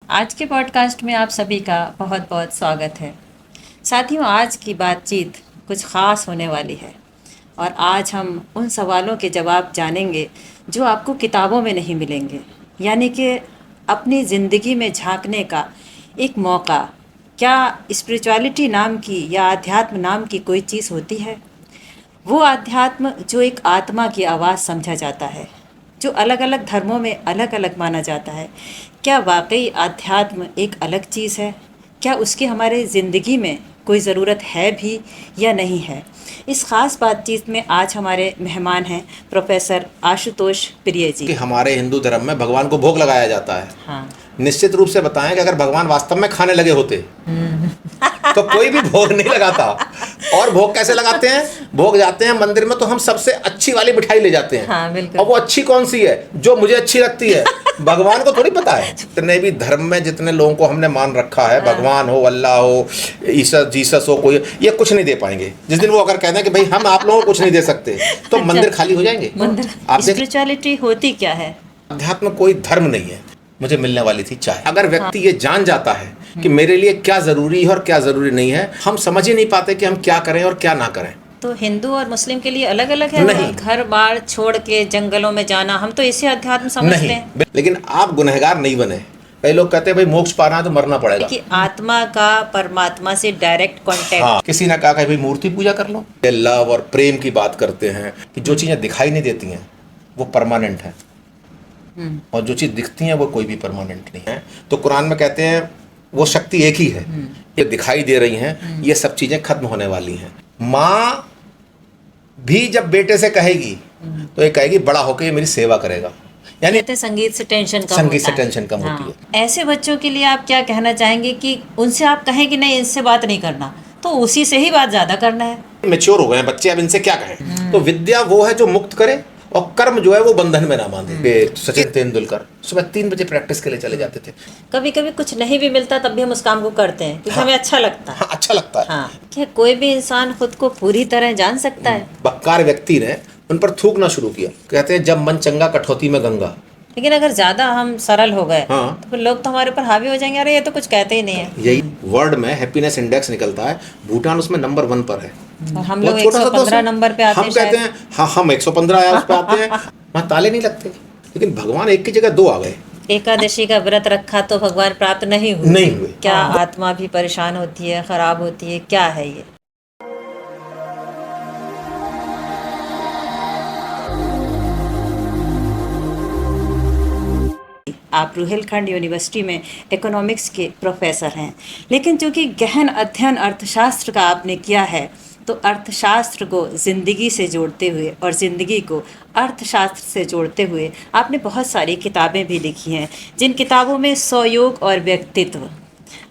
आज के पॉडकास्ट में आप सभी का बहुत बहुत स्वागत है। साथियों, आज की बातचीत कुछ ख़ास होने वाली है और आज हम उन सवालों के जवाब जानेंगे जो आपको किताबों में नहीं मिलेंगे, यानी कि अपनी ज़िंदगी में झांकने का एक मौका। क्या स्पिरिचुअलिटी नाम की या आध्यात्म नाम की कोई चीज़ होती है? वो आध्यात्म जो एक आत्मा की आवाज़ समझा जाता है, जो अलग अलग धर्मों में अलग अलग माना जाता है। क्या वाकई आध्यात्म एक अलग चीज़ है? क्या उसकी हमारे ज़िंदगी में कोई ज़रूरत है भी या नहीं है? इस ख़ास बातचीत में आज हमारे मेहमान हैं प्रोफेसर आशुतोष प्रिय जी। कि हमारे हिंदू धर्म में भगवान को भोग लगाया जाता है। हाँ। निश्चित रूप से बताएं कि अगर भगवान वास्तव में खाने लगे होते तो कोई भी भोग नहीं लगाता। और भोग कैसे लगाते हैं? भोग जाते हैं मंदिर में तो हम सबसे अच्छी वाली मिठाई ले जाते हैं। हाँ, बिल्कुल। और वो अच्छी कौन सी है? जो मुझे अच्छी लगती है। भगवान को थोड़ी पता है। जितने भी धर्म में जितने लोगों को हमने मान रखा है, भगवान हो, अल्लाह हो, ईसा जीसस हो, कोई ये कुछ नहीं दे पाएंगे। जिस दिन वो अगर कहते हैं कि भाई हम आप लोगों को कुछ नहीं दे सकते तो मंदिर खाली हो जाएंगे। मंदिर। स्पिरिचुअलिटी होती क्या है? अध्यात्म कोई धर्म नहीं है। मुझे मिलने वाली थी चाय। अगर व्यक्ति ये जान जाता है कि मेरे लिए क्या ज़रूरी है और क्या ज़रूरी नहीं है, हम समझ ही नहीं पाते कि हम क्या करें और क्या ना करें। तो हिंदू और मुस्लिम के लिए अलग अलग है? नहीं। घर बार छोड़ के जंगलों में जाना, हम तो इसे अध्यात्म समझते नहीं, हैं। लेकिन आप गुनहगार नहीं बने। कई लोग कहते हैं भाई मोक्ष पाना है तो मरना पड़ेगा। कि आत्मा का परमात्मा से डायरेक्ट कांटेक्ट। हाँ, किसी ने कहा कि भाई मूर्ति पूजा कर लो। ये लव और प्रेम की बात करते हैं कि जो चीज़ें दिखाई नहीं देती हैं वो परमानेंट है और जो चीज़ दिखती हैं वो कोई भी परमानेंट नहीं है। तो कुरान में कहते हैं वो शक्ति एक ही है, ये दिखाई दे रही हैं, ये सब चीज़ें खत्म होने वाली हैं। माँ भी जब बेटे से कहेगी तो ये कहेगी बड़ा होकर ये मेरी सेवा करेगा। यानी कहते हैं संगीत से टेंशन कम संगीत होता से है। टेंशन कम हाँ। होती है। ऐसे बच्चों के लिए आप क्या कहना चाहेंगे कि उनसे आप कहें कि नहीं, इनसे बात नहीं करना, तो उसी से ही बात ज़्यादा करना है? मैच्योर हो गए हैं बच्चे, अब इनसे क्या कहें। तो विद्या वो है जो मुक्त करे और कर्म जो है वो बंधन में ना बांधे। सचिन तेंदुलकर सुबह 3 बजे प्रैक्टिस के लिए चले जाते थे। कभी कभी कुछ नहीं भी मिलता तब भी हम उस काम को करते हैं क्योंकि हमें अच्छा लगता है। हाँ, अच्छा लगता है। हाँ। क्या कोई भी इंसान खुद को पूरी तरह जान सकता है? बक्कार व्यक्ति ने उन पर थूकना शुरू किया। कहते हैं जब मन चंगा कठौती में गंगा। लेकिन अगर ज्यादा हम सरल हो गए हाँ। तो फिर लोग तो हमारे ऊपर हावी हो जाएंगे, अरे ये तो कुछ कहते ही नहीं है। यही वर्ल्ड में हैप्पीनेस इंडेक्स निकलता है, भूटान उसमें नंबर 1 पर है। और हम बहुत लोग छोटा सा 115 नंबर पे आते हम हैं कहते शायद। हैं हाँ हम 115 आया उस पे आते हैं। वहाँ ताले नहीं लगते, लेकिन भगवान एक की जगह 2 आ गए। एकादशी का व्रत रखा तो भगवान प्राप्त नहीं हुए। नहीं हुए। क्या आत्मा भी परेशान होती है, खराब होती है? क्या है ये? आप रुहेलखंड यूनिवर्सिटी में इकोनॉमिक्स के प्रोफेसर हैं, लेकिन चूंकि गहन अध्ययन अर्थशास्त्र का आपने किया है तो अर्थशास्त्र को ज़िंदगी से जोड़ते हुए और ज़िंदगी को अर्थशास्त्र से जोड़ते हुए आपने बहुत सारी किताबें भी लिखी हैं, जिन किताबों में स्वयोग और व्यक्तित्व,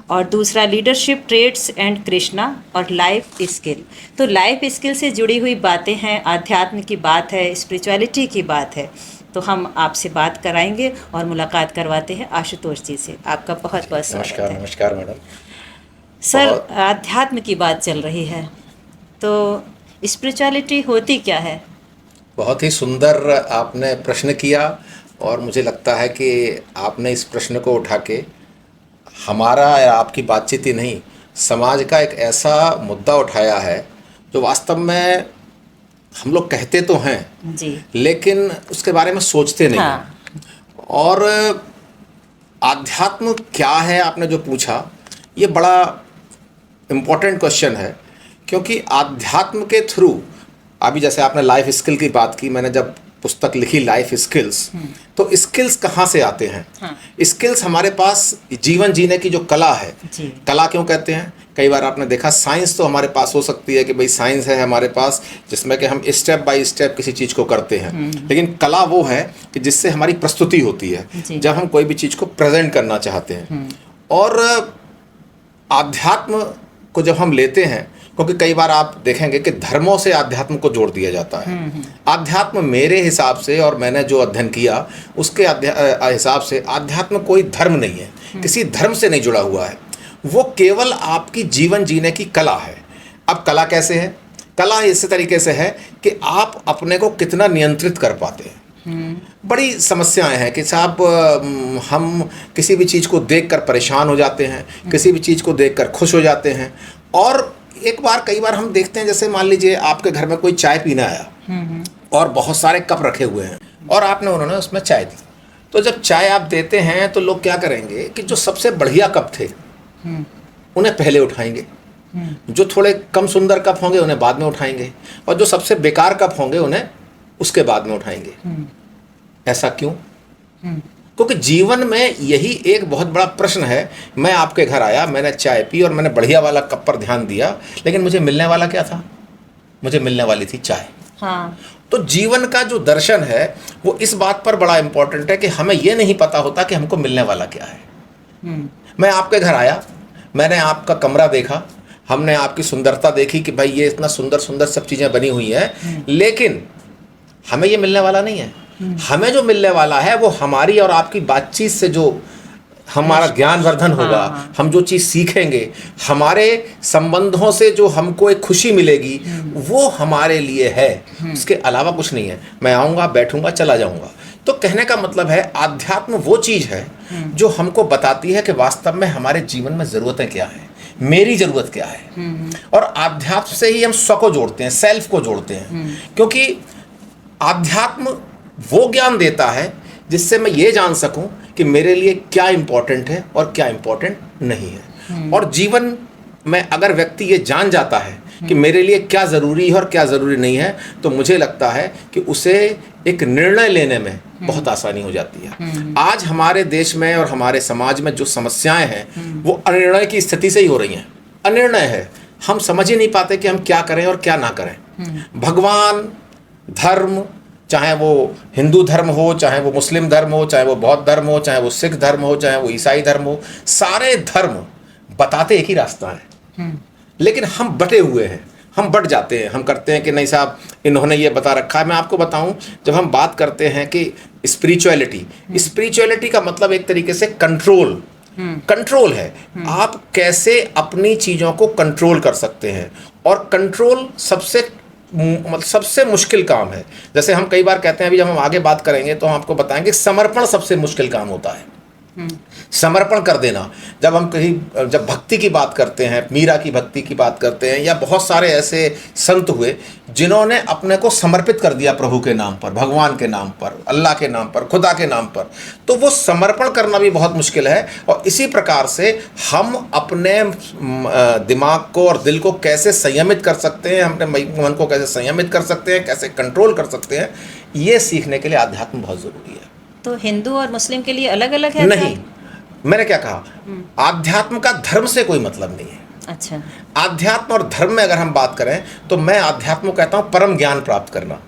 और दूसरा लीडरशिप ट्रेड्स एंड कृष्णा, और लाइफ स्किल। तो लाइफ स्किल से जुड़ी हुई बातें हैं, आध्यात्म की बात है, स्पिरिचुअलिटी की बात है। तो हम आपसे बात कराएंगे और मुलाकात करवाते हैं आशुतोष जी से। आपका बहुत बहुत स्वागत नमस्कार। है। नमस्कार मैडम। सर, आध्यात्म की बात चल रही है तो स्पिरिचुअलिटी होती क्या है? बहुत ही सुंदर आपने प्रश्न किया और मुझे लगता है कि आपने इस प्रश्न को उठा के हमारा या आपकी बातचीत ही नहीं, समाज का एक ऐसा मुद्दा उठाया है जो वास्तव में हम लोग कहते तो हैं जी, लेकिन उसके बारे में सोचते नहीं। हाँ। और आध्यात्म क्या है आपने जो पूछा, ये बड़ा इम्पोर्टेंट क्वेश्चन है, क्योंकि आध्यात्म के थ्रू अभी जैसे आपने लाइफ स्किल की बात की, मैंने जब पुस्तक लिखी लाइफ स्किल्स, तो स्किल्स कहाँ से आते हैं? हाँ। स्किल्स हमारे पास जीवन जीने की जो कला है। जी। कला क्यों कहते हैं? कई बार आपने देखा साइंस तो हमारे पास हो सकती है कि भाई साइंस है हमारे पास जिसमें कि हम स्टेप बाय स्टेप किसी चीज़ को करते हैं, लेकिन कला वो है कि जिससे हमारी प्रस्तुति होती है, जब हम कोई भी चीज़ को प्रेजेंट करना चाहते हैं। और आध्यात्म को जब हम लेते हैं, क्योंकि कई बार आप देखेंगे कि धर्मों से आध्यात्म को जोड़ दिया जाता है। आध्यात्म मेरे हिसाब से, और मैंने जो अध्ययन किया उसके हिसाब से, आध्यात्म कोई धर्म नहीं है, किसी धर्म से नहीं जुड़ा हुआ है, वो केवल आपकी जीवन जीने की कला है। अब कला कैसे है? कला इस तरीके से है कि आप अपने को कितना नियंत्रित कर पाते हैं। बड़ी समस्याएं हैं कि साहब हम किसी भी चीज़ को देखकर परेशान हो जाते हैं, किसी भी चीज़ को देखकर खुश हो जाते हैं। और कई बार हम देखते हैं, जैसे मान लीजिए आपके घर में कोई चाय पीने आया और बहुत सारे कप रखे हुए हैं और उन्होंने उसमें चाय दी। तो जब चाय आप देते हैं तो लोग क्या करेंगे कि जो सबसे बढ़िया कप थे उन्हें पहले उठाएंगे, जो थोड़े कम सुंदर कप होंगे उन्हें बाद में उठाएंगे, और जो सबसे बेकार कप होंगे उन्हें उसके बाद में उठाएंगे। ऐसा क्यों? क्योंकि जीवन में यही एक बहुत बड़ा प्रश्न है। मैं आपके घर आया, मैंने चाय पी और मैंने बढ़िया वाला कप पर ध्यान दिया, लेकिन मुझे मिलने वाला क्या था? मुझे मिलने वाली थी चाय। हाँ। तो जीवन का जो दर्शन है वो इस बात पर बड़ा इंपॉर्टेंट है कि हमें ये नहीं पता होता कि हमको मिलने वाला क्या है। मैं आपके घर आया, मैंने आपका कमरा देखा, हमने आपकी सुंदरता देखी कि भाई ये इतना सुंदर सुंदर सब चीज़ें बनी हुई हैं, लेकिन हमें ये मिलने वाला नहीं है। हमें जो मिलने वाला है वो हमारी और आपकी बातचीत से जो हमारा ज्ञान वर्धन होगा, हम जो चीज़ सीखेंगे, हमारे संबंधों से जो हमको एक खुशी मिलेगी, वो हमारे लिए है, उसके अलावा कुछ नहीं है। मैं आऊँगा, बैठूंगा, चला जाऊँगा। तो कहने का मतलब है आध्यात्म वो चीज़ है जो हमको बताती है कि वास्तव में हमारे जीवन में ज़रूरतें क्या है, मेरी ज़रूरत क्या है। और आध्यात्म से ही हम स्व को जोड़ते हैं, सेल्फ को जोड़ते हैं, क्योंकि आध्यात्म वो ज्ञान देता है जिससे मैं ये जान सकूं कि मेरे लिए क्या इम्पोर्टेंट है और क्या इम्पोर्टेंट नहीं है। और जीवन में अगर व्यक्ति ये जान जाता है कि मेरे लिए क्या ज़रूरी है और क्या ज़रूरी नहीं है, तो मुझे लगता है कि उसे एक निर्णय लेने में बहुत आसानी हो जाती है। आज हमारे देश में और हमारे समाज में जो समस्याएं हैं वो अनिर्णय की स्थिति से ही हो रही हैं। अनिर्णय है, हम समझ ही नहीं पाते कि हम क्या करें और क्या ना करें। भगवान, धर्म, चाहे वो हिंदू धर्म हो, चाहे वो मुस्लिम धर्म हो, चाहे वो बौद्ध धर्म हो, चाहे वो सिख धर्म हो, चाहे वो ईसाई धर्म हो, सारे धर्म बताते एक ही रास्ता है, लेकिन हम बटे हुए हैं, हम बट जाते हैं। हम करते हैं कि नहीं साहब इन्होंने ये बता रखा है। मैं आपको बताऊं, जब हम बात करते हैं कि स्पिरिचुअलिटी का मतलब एक तरीके से कंट्रोल है। आप कैसे अपनी चीज़ों को कंट्रोल कर सकते हैं, और कंट्रोल सबसे मुश्किल काम है। जैसे हम कई बार कहते हैं, अभी जब हम आगे बात करेंगे तो हम आपको बताएंगे, समर्पण सबसे मुश्किल काम होता है। समर्पण कर देना। जब भक्ति की बात करते हैं, मीरा की भक्ति की बात करते हैं, या बहुत सारे ऐसे संत हुए जिन्होंने अपने को समर्पित कर दिया प्रभु के नाम पर, भगवान के नाम पर, अल्लाह के नाम पर, खुदा के नाम पर, तो वो समर्पण करना भी बहुत मुश्किल है। और इसी प्रकार से हम अपने दिमाग को और दिल को कैसे संयमित कर सकते हैं, अपने मन को कैसे संयमित कर सकते हैं, कैसे कंट्रोल कर सकते हैं, ये सीखने के लिए अध्यात्म बहुत ज़रूरी है। तो हिंदू और मुस्लिम के लिए अलग अलग है? नहीं, मैंने क्या कहा, आध्यात्म का धर्म से कोई मतलब नहीं है। अच्छा। आध्यात्म और धर्म में अगर हम बात करें तो मैं आध्यात्म को कहता हूं परम ज्ञान प्राप्त करना।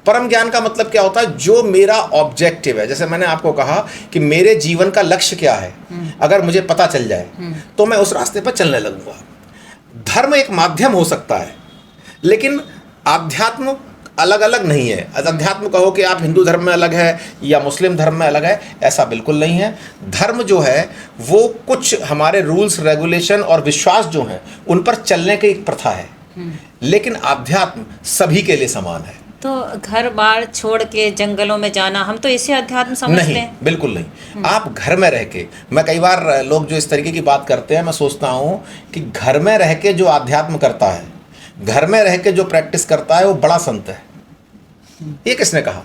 परम ज्ञान का मतलब क्या होता है? जो मेरा ऑब्जेक्टिव है। जैसे मैंने आपको कहा कि मेरे जीवन का लक्ष्य क्या है, अगर मुझे पता चल जाए तो मैं उस रास्ते पर चलने लगूंगा। धर्म एक माध्यम हो सकता है, लेकिन आध्यात्म अलग अलग नहीं है। अध्यात्म कहो कि आप हिंदू धर्म में अलग है या मुस्लिम धर्म में अलग है, ऐसा बिल्कुल नहीं है। धर्म जो है वो कुछ हमारे रूल्स, रेगुलेशन और विश्वास जो हैं उन पर चलने की एक प्रथा है, लेकिन आध्यात्म सभी के लिए समान है। तो घर बार छोड़ के जंगलों में जाना, हम तो इसे अध्यात्म समझते हैं? नहीं, बिल्कुल नहीं। आप घर में रह के, मैं कई बार लोग जो इस तरीके की बात करते हैं, मैं सोचता हूँ कि घर में रह के जो आध्यात्म करता है, घर में रह के जो प्रैक्टिस करता है, वो बड़ा संत है। ये किसने कहा?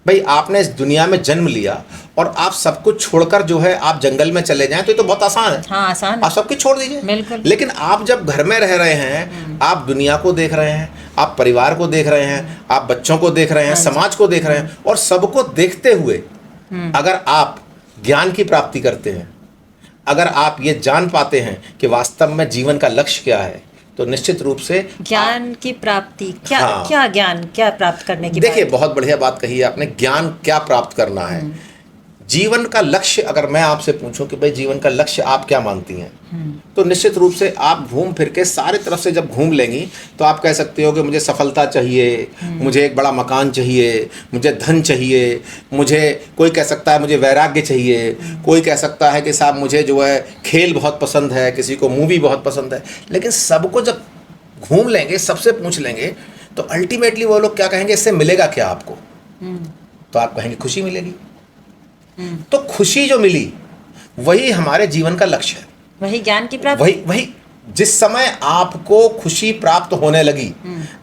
भाई आपने इस दुनिया में जन्म लिया और आप सब कुछ छोड़कर जो है आप जंगल में चले जाएं, तो ये तो बहुत आसान है। हाँ, आसान। आप सब कुछ छोड़ दीजिए, बिल्कुल। लेकिन आप जब घर में रह रहे हैं, आप दुनिया को देख रहे हैं, आप परिवार को देख रहे हैं, आप बच्चों को देख रहे हैं, समाज को देख रहे हैं, और सबको देखते हुए अगर आप ज्ञान की प्राप्ति करते हैं, अगर आप ये जान पाते हैं कि वास्तव में जीवन का लक्ष्य क्या है, तो निश्चित रूप से ज्ञान की प्राप्ति क्या? हाँ, क्या ज्ञान, क्या प्राप्त करने की? देखिए, बहुत बढ़िया बात कही है आपने। ज्ञान क्या प्राप्त करना है, जीवन का लक्ष्य। अगर मैं आपसे पूछूं कि भाई जीवन का लक्ष्य आप क्या मानती हैं, तो निश्चित रूप से आप घूम फिर के सारे तरफ से जब घूम लेंगी तो आप कह सकते हो कि मुझे सफलता चाहिए, मुझे एक बड़ा मकान चाहिए, मुझे धन चाहिए, मुझे, कोई कह सकता है मुझे वैराग्य चाहिए, कोई कह सकता है कि साहब मुझे जो है खेल बहुत पसंद है, किसी को मूवी बहुत पसंद है। लेकिन सबको जब घूम लेंगे, सबसे पूछ लेंगे, तो अल्टीमेटली वो लोग क्या कहेंगे, इससे मिलेगा क्या आपको? तो आप कहेंगे खुशी मिलेगी। तो खुशी जो मिली वही हमारे जीवन का लक्ष्य है, वही ज्ञान की प्राप्ति। वही जिस समय आपको खुशी प्राप्त होने लगी,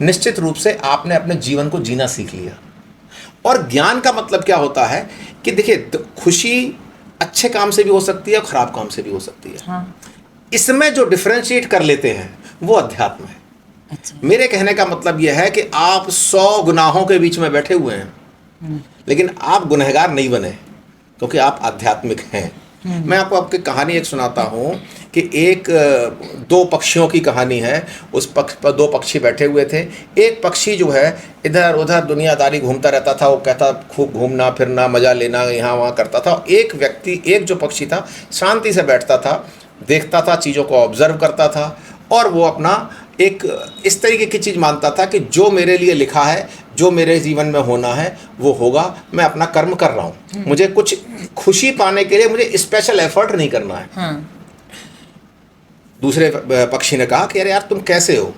निश्चित रूप से आपने अपने जीवन को जीना सीख लिया। और ज्ञान का मतलब क्या होता है कि देखिए, खुशी अच्छे काम से भी हो सकती है और खराब काम से भी हो सकती है। हाँ। इसमें जो डिफरेंशिएट कर लेते हैं वो अध्यात्म है। अच्छा। मेरे कहने का मतलब यह है कि आप 100 गुनाहों के बीच में बैठे हुए हैं, लेकिन आप गुनहगार नहीं बने, क्योंकि आप आध्यात्मिक हैं। मैं आपको आपकी कहानी एक सुनाता हूँ कि एक 2 पक्षियों की कहानी है। उस पक्ष पर 2 पक्षी बैठे हुए थे। एक पक्षी जो है इधर उधर दुनियादारी घूमता रहता था, वो कहता खूब घूमना फिरना मज़ा लेना यहाँ वहाँ करता था। एक जो पक्षी था शांति से बैठता था, देखता था, चीज़ों को ऑब्जर्व करता था, और वो अपना एक इस तरीके की चीज़ मानता था कि जो मेरे लिए लिखा है, जो मेरे जीवन में होना है वो होगा, मैं अपना कर्म कर रहा हूँ, मुझे कुछ खुशी पाने के लिए मुझे स्पेशल एफर्ट नहीं करना है। हाँ। दूसरे पक्षी ने कहा कि अरे यार, तुम कैसे हो,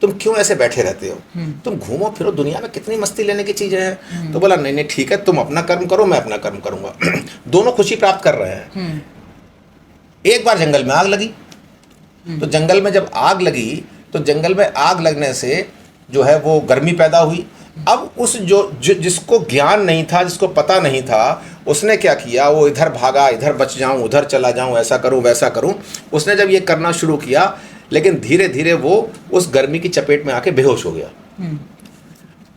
तुम क्यों ऐसे बैठे रहते हो, तुम घूमो फिरो, दुनिया में कितनी मस्ती लेने की चीज़ें हैं। तो बोला नहीं नहीं ठीक है, तुम अपना कर्म करो, मैं अपना कर्म करूँगा। दोनों खुशी प्राप्त कर रहे हैं। एक बार जंगल में आग लगी, तो जंगल में जब आग लगी तो जंगल में आग लगने से जो है वो गर्मी पैदा हुई। अब उस जिसको ज्ञान नहीं था, जिसको पता नहीं था, उसने क्या किया, वो इधर भागा, इधर बच जाऊं, उधर चला जाऊं, ऐसा करूं वैसा करूं। उसने जब ये करना शुरू किया, लेकिन धीरे धीरे वो उस गर्मी की चपेट में आके बेहोश हो गया।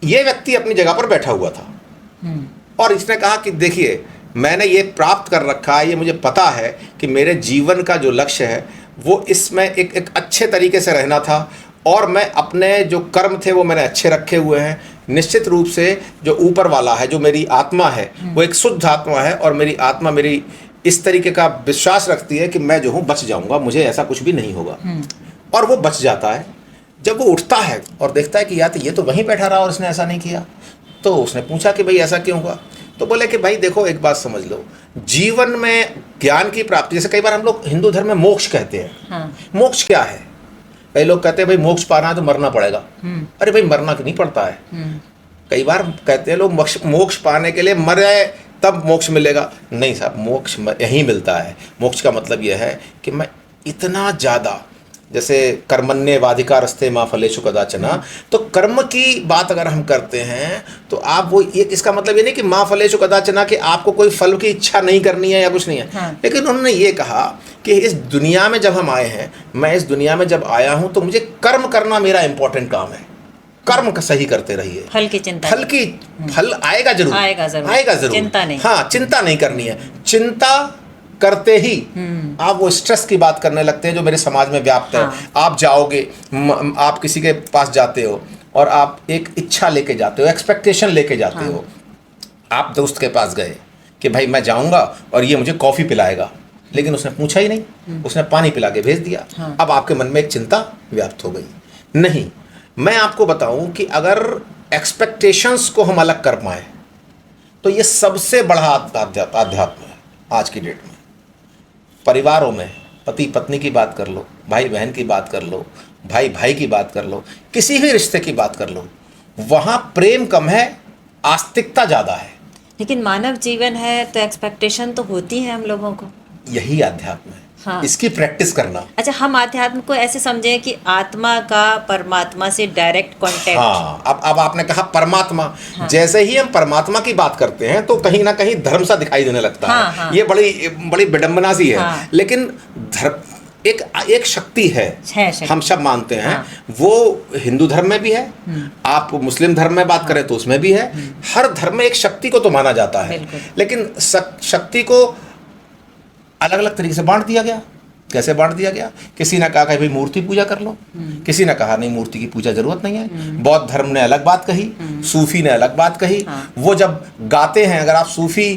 ये व्यक्ति अपनी जगह पर बैठा हुआ था और इसने कहा कि देखिए, मैंने ये प्राप्त कर रखा है, ये मुझे पता है कि मेरे जीवन का जो लक्ष्य है वो इसमें एक अच्छे तरीके से रहना था, और मैं अपने जो कर्म थे वो मैंने अच्छे रखे हुए हैं। निश्चित रूप से जो ऊपर वाला है, जो मेरी आत्मा है, वो एक शुद्ध आत्मा है, और मेरी आत्मा मेरी इस तरीके का विश्वास रखती है कि मैं जो हूँ बच जाऊँगा, मुझे ऐसा कुछ भी नहीं होगा। और वो बच जाता है। जब वो उठता है और देखता है कि या तो ये तो वहीं बैठा रहा और इसने ऐसा नहीं किया, तो उसने पूछा कि भाई ऐसा क्यों हुआ। तो बोले कि भाई देखो, एक बात समझ लो, जीवन में ज्ञान की प्राप्ति, जैसे कई बार हम लोग हिंदू धर्म में मोक्ष कहते हैं। हाँ। मोक्ष क्या है? कई लोग कहते हैं भाई मोक्ष पाना है तो मरना पड़ेगा। अरे भाई, मरना नहीं पड़ता है। कई बार कहते हैं लोग मोक्ष पाने के लिए मरे तब मोक्ष मिलेगा। नहीं साहब, मोक्ष यहीं मिलता है। मोक्ष का मतलब यह है कि मैं इतना ज़्यादा, जैसे कर्मण्येवाधिकारस्ते मा फलेषु कदाचन, तो कर्म की बात अगर हम करते हैं तो आप वो इसका मतलब ये नहीं कि मा फलेषु कदाचन कि आपको कोई फल की इच्छा नहीं करनी है या कुछ नहीं है। हाँ। लेकिन उन्होंने ये कहा कि इस दुनिया में जब हम आए हैं, मैं इस दुनिया में जब आया हूँ तो मुझे कर्म करना मेरा इंपॉर्टेंट काम है। कर्म का सही करते रहिए, फल की चिंता, फल आएगा जरूर, आएगा जरूर, चिंता नहीं। हाँ, चिंता नहीं करनी है। चिंता करते ही आप वो स्ट्रेस की बात करने लगते हैं जो मेरे समाज में व्याप्त है। हाँ। आप जाओगे, आप किसी के पास जाते हो और आप एक इच्छा लेके जाते हो, एक्सपेक्टेशन लेके जाते हो। आप दोस्त के पास गए कि भाई मैं जाऊंगा और ये मुझे कॉफ़ी पिलाएगा, लेकिन उसने पूछा ही नहीं, उसने पानी पिला के भेज दिया। अब आपके मन में एक चिंता व्याप्त हो गई। नहीं, मैं आपको बताऊं कि अगर एक्सपेक्टेशंस को हम अलग कर पाए तो ये सबसे बड़ा आध्यात्म है आज की डेट में। परिवारों में पति पत्नी की बात कर लो, भाई बहन की बात कर लो, भाई भाई की बात कर लो, किसी भी रिश्ते की बात कर लो, वहाँ प्रेम कम है, आस्तिकता ज़्यादा है। लेकिन मानव जीवन है तो एक्सपेक्टेशन तो होती है हम लोगों को। यही आध्यात्म है। हाँ। इसकी प्रैक्टिस करना। अच्छा, हम आध्यात्म को ऐसे समझें कि आत्मा का परमात्मा से डायरेक्ट कांटेक्ट। हाँ, अब आपने कहा परमात्मा। हाँ। जैसे ही हम परमात्मा की बात करते हैं तो कहीं ना कहीं धर्म सा दिखाई देने लगता हाँ, है। हाँ। ये बड़ी विडंबना सी है। हाँ। लेकिन धर्म एक शक्ति है, शक्ति। हम सब मानते हैं। हाँ। वो हिंदू धर्म में भी है, आप मुस्लिम धर्म में बात करें तो उसमें भी है। हर धर्म में एक शक्ति को तो माना जाता है, लेकिन शक्ति को अलग अलग तरीके से बांट दिया गया। कैसे बांट दिया गया? किसी ने कहा कि भाई मूर्ति पूजा कर लो, किसी ने कहा नहीं, मूर्ति की पूजा जरूरत नहीं है। बौद्ध धर्म ने अलग बात कही, सूफी ने अलग बात कही। हाँ। वो जब गाते हैं, अगर आप सूफी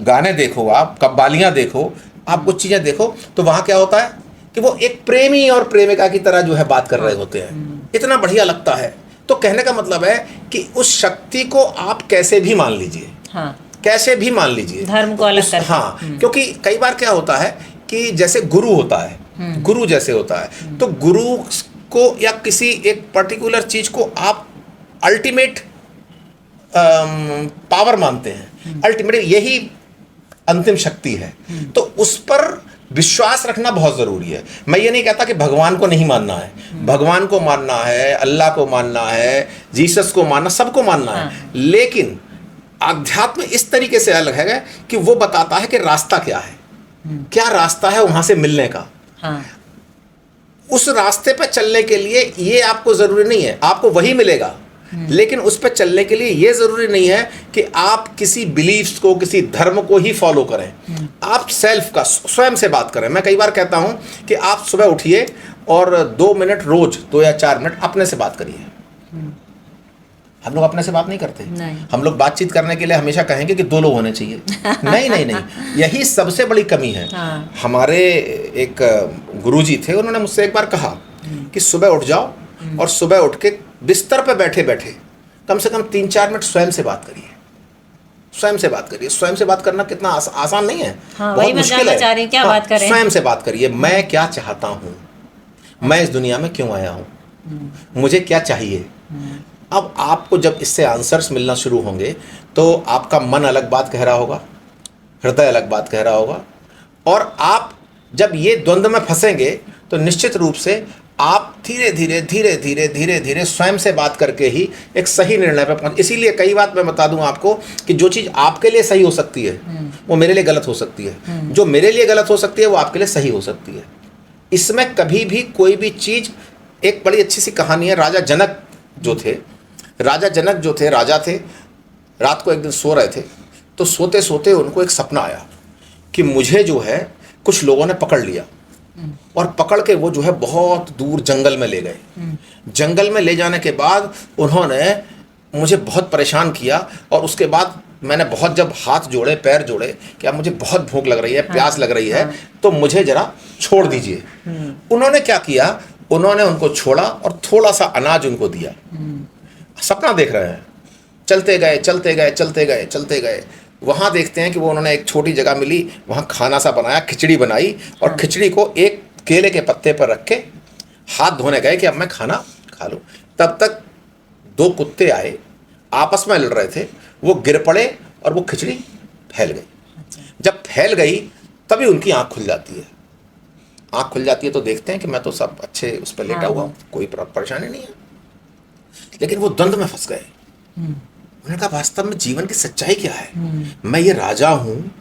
गाने देखो, आप कव्वालियाँ देखो, आप कुछ चीज़ें देखो, तो वहाँ क्या होता है कि वो एक प्रेमी और प्रेमिका की तरह जो है बात कर रहे होते हैं। इतना बढ़िया लगता है। तो कहने का मतलब है कि उस शक्ति को आप कैसे भी मान लीजिए। हाँ। कैसे भी मान लीजिए, धर्म को अलग करके। हाँ, क्योंकि कई बार क्या होता है कि जैसे गुरु होता है, गुरु जैसे होता है, तो गुरु को या किसी एक पर्टिकुलर चीज को आप अल्टीमेट पावर मानते हैं, अल्टीमेटली यही अंतिम शक्ति है। तो उस पर विश्वास रखना बहुत ज़रूरी है। मैं ये नहीं कहता कि भगवान को नहीं मानना है, भगवान को मानना है, अल्लाह को मानना है, जीसस को मानना, सबको मानना है, लेकिन आध्यात्म इस तरीके से अलग है कि वो बताता है कि रास्ता क्या है, क्या रास्ता है वहाँ से मिलने का। उस रास्ते पर चलने के लिए ये आपको ज़रूरी नहीं है आपको वही मिलेगा, लेकिन उस पर चलने के लिए ये ज़रूरी नहीं है कि आप किसी बिलीफ्स को, किसी धर्म को ही फॉलो करें। आप सेल्फ का, स्वयं से बात करें। मैं कई बार कहता हूँ कि आप सुबह उठिए और 2 मिनट रोज, 2 या 4 मिनट अपने से बात करिए। हम लोग अपने से बात नहीं करते। हम लोग बातचीत करने के लिए हमेशा कहेंगे कि 2 लोग होने चाहिए। नहीं नहीं नहीं, यही सबसे बड़ी कमी है। हमारे एक गुरुजी थे, उन्होंने मुझसे एक बार कहा कि सुबह उठ जाओ और सुबह उठ के बिस्तर पे बैठे बैठे कम से कम 3-4 मिनट स्वयं से बात करिए। स्वयं से बात करिए। स्वयं से बात करना कितना आसान नहीं है, बहुत मुश्किल है। क्या बात करें? स्वयं से बात करिए। मैं क्या चाहता हूँ, मैं इस दुनिया में क्यों आया हूँ, मुझे क्या चाहिए। अब आपको जब इससे आंसर्स मिलना शुरू होंगे तो आपका मन अलग बात कह रहा होगा, हृदय अलग बात कह रहा होगा, और आप जब ये द्वंद्व में फंसेंगे तो निश्चित रूप से आप धीरे धीरे धीरे धीरे धीरे धीरे स्वयं से बात करके ही एक सही निर्णय पर पहुंच। इसीलिए कई बात मैं बता दूं आपको कि जो चीज़ आपके लिए सही हो सकती है वो मेरे लिए गलत हो सकती है, जो मेरे लिए गलत हो सकती है वो आपके लिए सही हो सकती है। इसमें कभी भी कोई भी चीज़, एक बड़ी अच्छी सी कहानी है। राजा जनक जो थे, राजा थे, रात को एक दिन सो रहे थे, तो सोते सोते उनको एक सपना आया कि मुझे जो है कुछ लोगों ने पकड़ लिया और पकड़ के वो जो है बहुत दूर जंगल में ले गए। जंगल में ले जाने के बाद उन्होंने मुझे बहुत परेशान किया, और उसके बाद मैंने बहुत जब हाथ जोड़े, पैर जोड़े कि अब मुझे बहुत भूख लग रही है, प्यास लग रही है, तो मुझे जरा छोड़ दीजिए। उन्होंने क्या किया, उन्होंने उनको छोड़ा और थोड़ा सा अनाज उनको दिया। सपना देख रहे हैं, चलते गए चलते गए चलते गए चलते गए। वहाँ देखते हैं कि वो उन्होंने एक छोटी जगह मिली, वहाँ खाना सा बनाया, खिचड़ी बनाई, और खिचड़ी को एक केले के पत्ते पर रख के हाथ धोने गए कि अब मैं खाना खा लूँ। तब तक 2 कुत्ते आए, आपस में लड़ रहे थे, वो गिर पड़े और वो खिचड़ी फैल गई। जब फैल गई तभी उनकी आँख खुल जाती है। आँख खुल जाती है तो देखते हैं कि मैं तो सब अच्छे उस पर लेटा हुआ हूँ, कोई परेशानी नहीं है, लेकिन वो द्वंद्व में फंस गए। उन्होंने कहा वास्तव में जीवन की सच्चाई क्या है, मैं ये राजा हूँ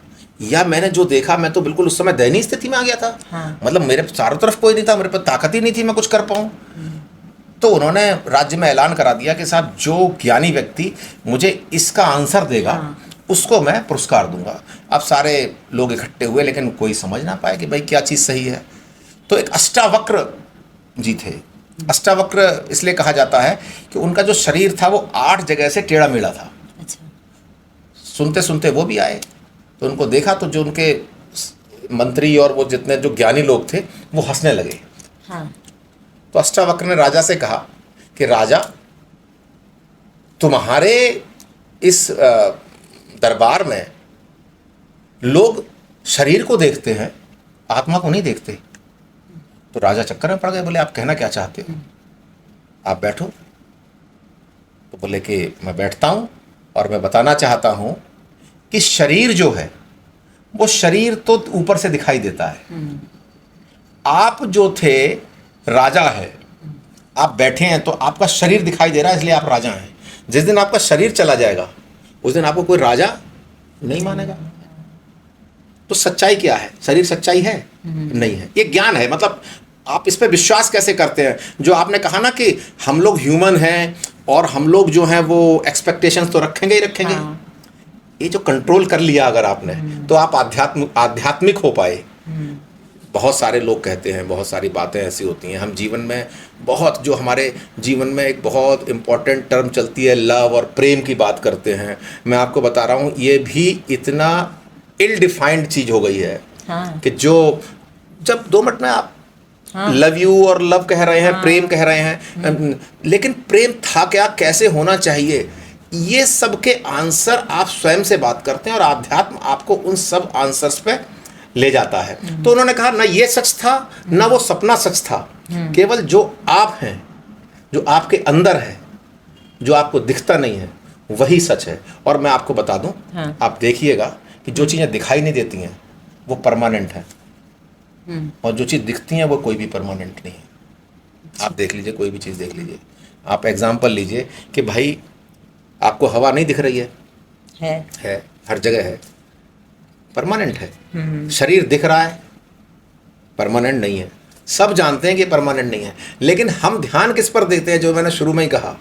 या मैंने जो देखा, मैं तो बिल्कुल उस समय दयनीय स्थिति में आ गया था। मतलब मेरे चारों तरफ कोई नहीं था, मेरे पास ताकत ही नहीं थी मैं कुछ कर पाऊँ। तो उन्होंने राज्य में ऐलान करा दिया कि साहब जो ज्ञानी व्यक्ति मुझे इसका आंसर देगा उसको मैं पुरस्कार दूंगा। अब सारे लोग इकट्ठे हुए, लेकिन कोई समझ ना पाए कि भाई क्या चीज़ सही है। तो एक अष्टावक्र जी थे। अष्टावक्र इसलिए कहा जाता है कि उनका जो शरीर था वो 8 जगह से टेढ़ा मेढ़ा था। अच्छा। सुनते सुनते वो भी आए, तो उनको देखा तो जो उनके मंत्री और वो जितने जो ज्ञानी लोग थे वो हंसने लगे। तो अष्टावक्र ने राजा से कहा कि राजा, तुम्हारे इस दरबार में लोग शरीर को देखते हैं, आत्मा को नहीं देखते। तो राजा चक्कर में पड़ गए, बोले आप कहना क्या चाहते हो, आप बैठो। तो बोले कि मैं बैठता हूँ और मैं बताना चाहता हूँ कि शरीर जो है वो शरीर तो ऊपर से दिखाई देता है। आप जो थे राजा है, आप बैठे हैं तो आपका शरीर दिखाई दे रहा है, इसलिए आप राजा हैं। जिस दिन आपका शरीर चला जाएगा उस दिन आपको कोई राजा नहीं मानेगा। तो सच्चाई क्या है? शरीर सच्चाई है? नहीं है। ये ज्ञान है। मतलब आप इस पे विश्वास कैसे करते हैं? जो आपने कहा ना कि हम लोग ह्यूमन हैं और हम लोग जो हैं वो एक्सपेक्टेशंस तो रखेंगे ही रखेंगे। ये जो कंट्रोल कर लिया अगर आपने, तो आप आध्यात्मिक हो पाए। बहुत सारे लोग कहते हैं, बहुत सारी बातें ऐसी होती हैं हम जीवन में, बहुत जो हमारे जीवन में एक बहुत इम्पॉर्टेंट टर्म चलती है, लव और प्रेम की बात करते हैं। मैं आपको बता रहा हूँ ये भी इतना इल डिफाइंड चीज़ हो गई है कि जो जब 2 मिनट में आप लव यू और लव कह रहे हैं, प्रेम कह रहे हैं, लेकिन प्रेम था क्या, कैसे होना चाहिए, ये सब के आंसर आप स्वयं से बात करते हैं और आध्यात्म आपको उन सब आंसर्स पे ले जाता है। तो उन्होंने कहा ना ये सच था ना वो सपना सच था, केवल जो आप हैं, जो आपके अंदर है, जो आपको दिखता नहीं है, वही सच है। और मैं आपको बता दूं, हाँ। आप देखिएगा कि जो चीज़ें दिखाई नहीं देती हैं वो परमानेंट है, और जो चीज़ दिखती हैं वो कोई भी परमानेंट नहीं है। आप देख लीजिए, कोई भी चीज़ देख लीजिए। आप एग्जाम्पल लीजिए कि भाई आपको हवा नहीं दिख रही है, हर जगह है, परमानेंट है। शरीर दिख रहा है, परमानेंट नहीं है। सब जानते हैं कि परमानेंट नहीं है, लेकिन हम ध्यान किस पर देते हैं? जो मैंने शुरू में ही कहा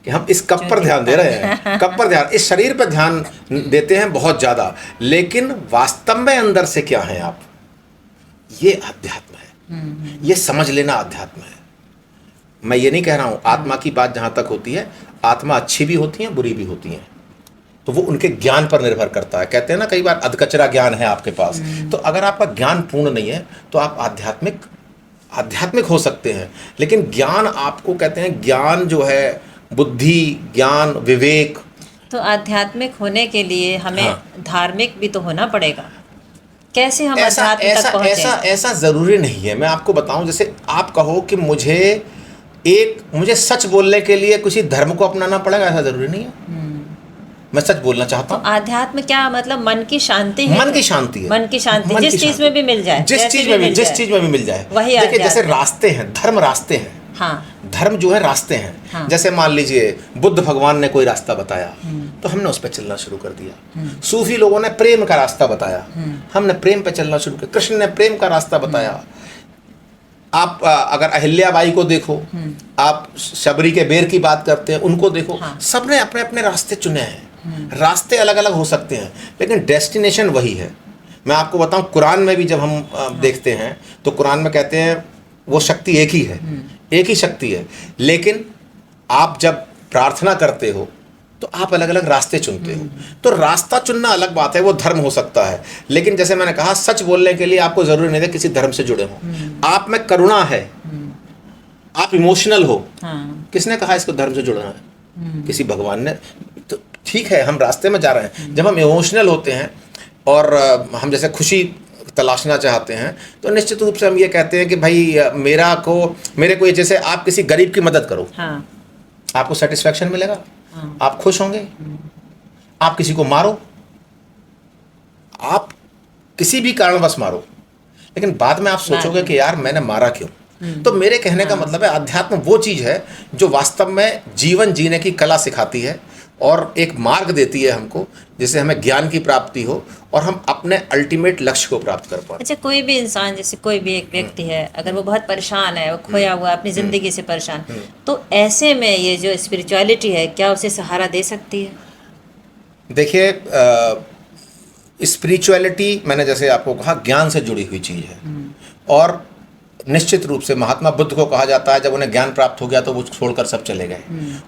कि हम इस कप पर ध्यान दे रहे हैं, कप पर ध्यान, इस शरीर पर ध्यान देते हैं बहुत ज़्यादा, लेकिन वास्तव में अंदर से क्या है आप? ये अध्यात्म है, ये समझ लेना अध्यात्म है। मैं ये नहीं कह रहा हूँ, आत्मा की बात जहाँ तक होती है, आत्मा अच्छी भी होती है, बुरी भी होती है, तो वो उनके ज्ञान पर निर्भर करता है। कहते हैं ना कई बार अधकचरा ज्ञान है आपके पास, तो अगर आपका ज्ञान पूर्ण नहीं है तो आप आध्यात्मिक हो सकते हैं, लेकिन ज्ञान आपको, कहते हैं ज्ञान जो है, बुद्धि, ज्ञान, विवेक, तो आध्यात्मिक होने के लिए हमें हाँ। धार्मिक भी तो होना पड़ेगा। कैसे हम ऐसा अध्यात्म ऐसा तक पहुंचे? ऐसा ऐसा जरूरी नहीं है। मैं आपको बताऊं, जैसे आप कहो कि मुझे सच बोलने के लिए किसी धर्म को अपनाना पड़ेगा, ऐसा जरूरी नहीं है। मैं सच बोलना चाहता हूँ। आध्यात्म क्या मतलब? मन की शांति है। मन की शांति है। मन की शांति मन की जिस चीज शांति। में भी मिल जाए, जिस चीज में भी मिल जाए। वही देखिए, जैसे आध्यात्म। रास्ते हैं, धर्म रास्ते हैं। हाँ। धर्म जो है रास्ते हैं। हाँ। जैसे मान लीजिए बुद्ध भगवान ने कोई रास्ता बताया, तो हमने उस पर चलना शुरू कर दिया। सूफी लोगों ने प्रेम का रास्ता बताया, हमने प्रेम पे चलना शुरू किया। कृष्ण ने प्रेम का रास्ता बताया। आप अगर अहिल्याबाई को देखो, आप शबरी के बेर की बात करते हैं, उनको देखो। हाँ। सबने अपने अपने रास्ते चुने हैं। रास्ते अलग अलग हो सकते हैं, लेकिन डेस्टिनेशन वही है। मैं आपको बताऊं, कुरान में भी जब हम देखते हैं तो कुरान में कहते हैं वो शक्ति एक ही है, एक ही शक्ति है, लेकिन आप जब प्रार्थना करते हो तो आप अलग अलग रास्ते चुनते हो। तो रास्ता चुनना अलग बात है, वो धर्म हो सकता है, लेकिन जैसे मैंने कहा, सच बोलने के लिए आपको जरूरी नहीं है किसी धर्म से जुड़े हो। आप में करुणा है, आप इमोशनल हो, किसने कहा इसको धर्म से जुड़ना है? किसी भगवान ने। तो ठीक है, हम रास्ते में जा रहे हैं। जब हम इमोशनल होते हैं और हम जैसे खुशी तलाशना चाहते हैं, तो निश्चित रूप से हम ये कहते हैं कि भाई मेरे को ये, जैसे आप किसी गरीब की मदद करो, हाँ। आपको सेटिस्फैक्शन मिलेगा, आप खुश होंगे। आप किसी को मारो, आप किसी भी कारणवश मारो, लेकिन बाद में आप सोचोगे कि यार मैंने मारा क्यों। तो मेरे कहने का मतलब है, अध्यात्म वो चीज़ है जो वास्तव में जीवन जीने की कला सिखाती है और एक मार्ग देती है हमको, जिससे हमें ज्ञान की प्राप्ति हो और हम अपने अल्टीमेट लक्ष्य को प्राप्त कर पाए। अच्छा, कोई भी इंसान, जैसे कोई भी एक व्यक्ति है, अगर वो बहुत परेशान है, वो खोया हुआ अपनी ज़िंदगी से परेशान, तो ऐसे में ये जो स्पिरिचुअलिटी है, क्या उसे सहारा दे सकती है? देखिए, स्पिरिचुअलिटी मैंने जैसे आपको कहा ज्ञान से जुड़ी हुई चीज़ है, और निश्चित रूप से महात्मा बुद्ध को कहा जाता है, जब उन्हें ज्ञान प्राप्त हो गया तो वो छोड़कर सब चले गए।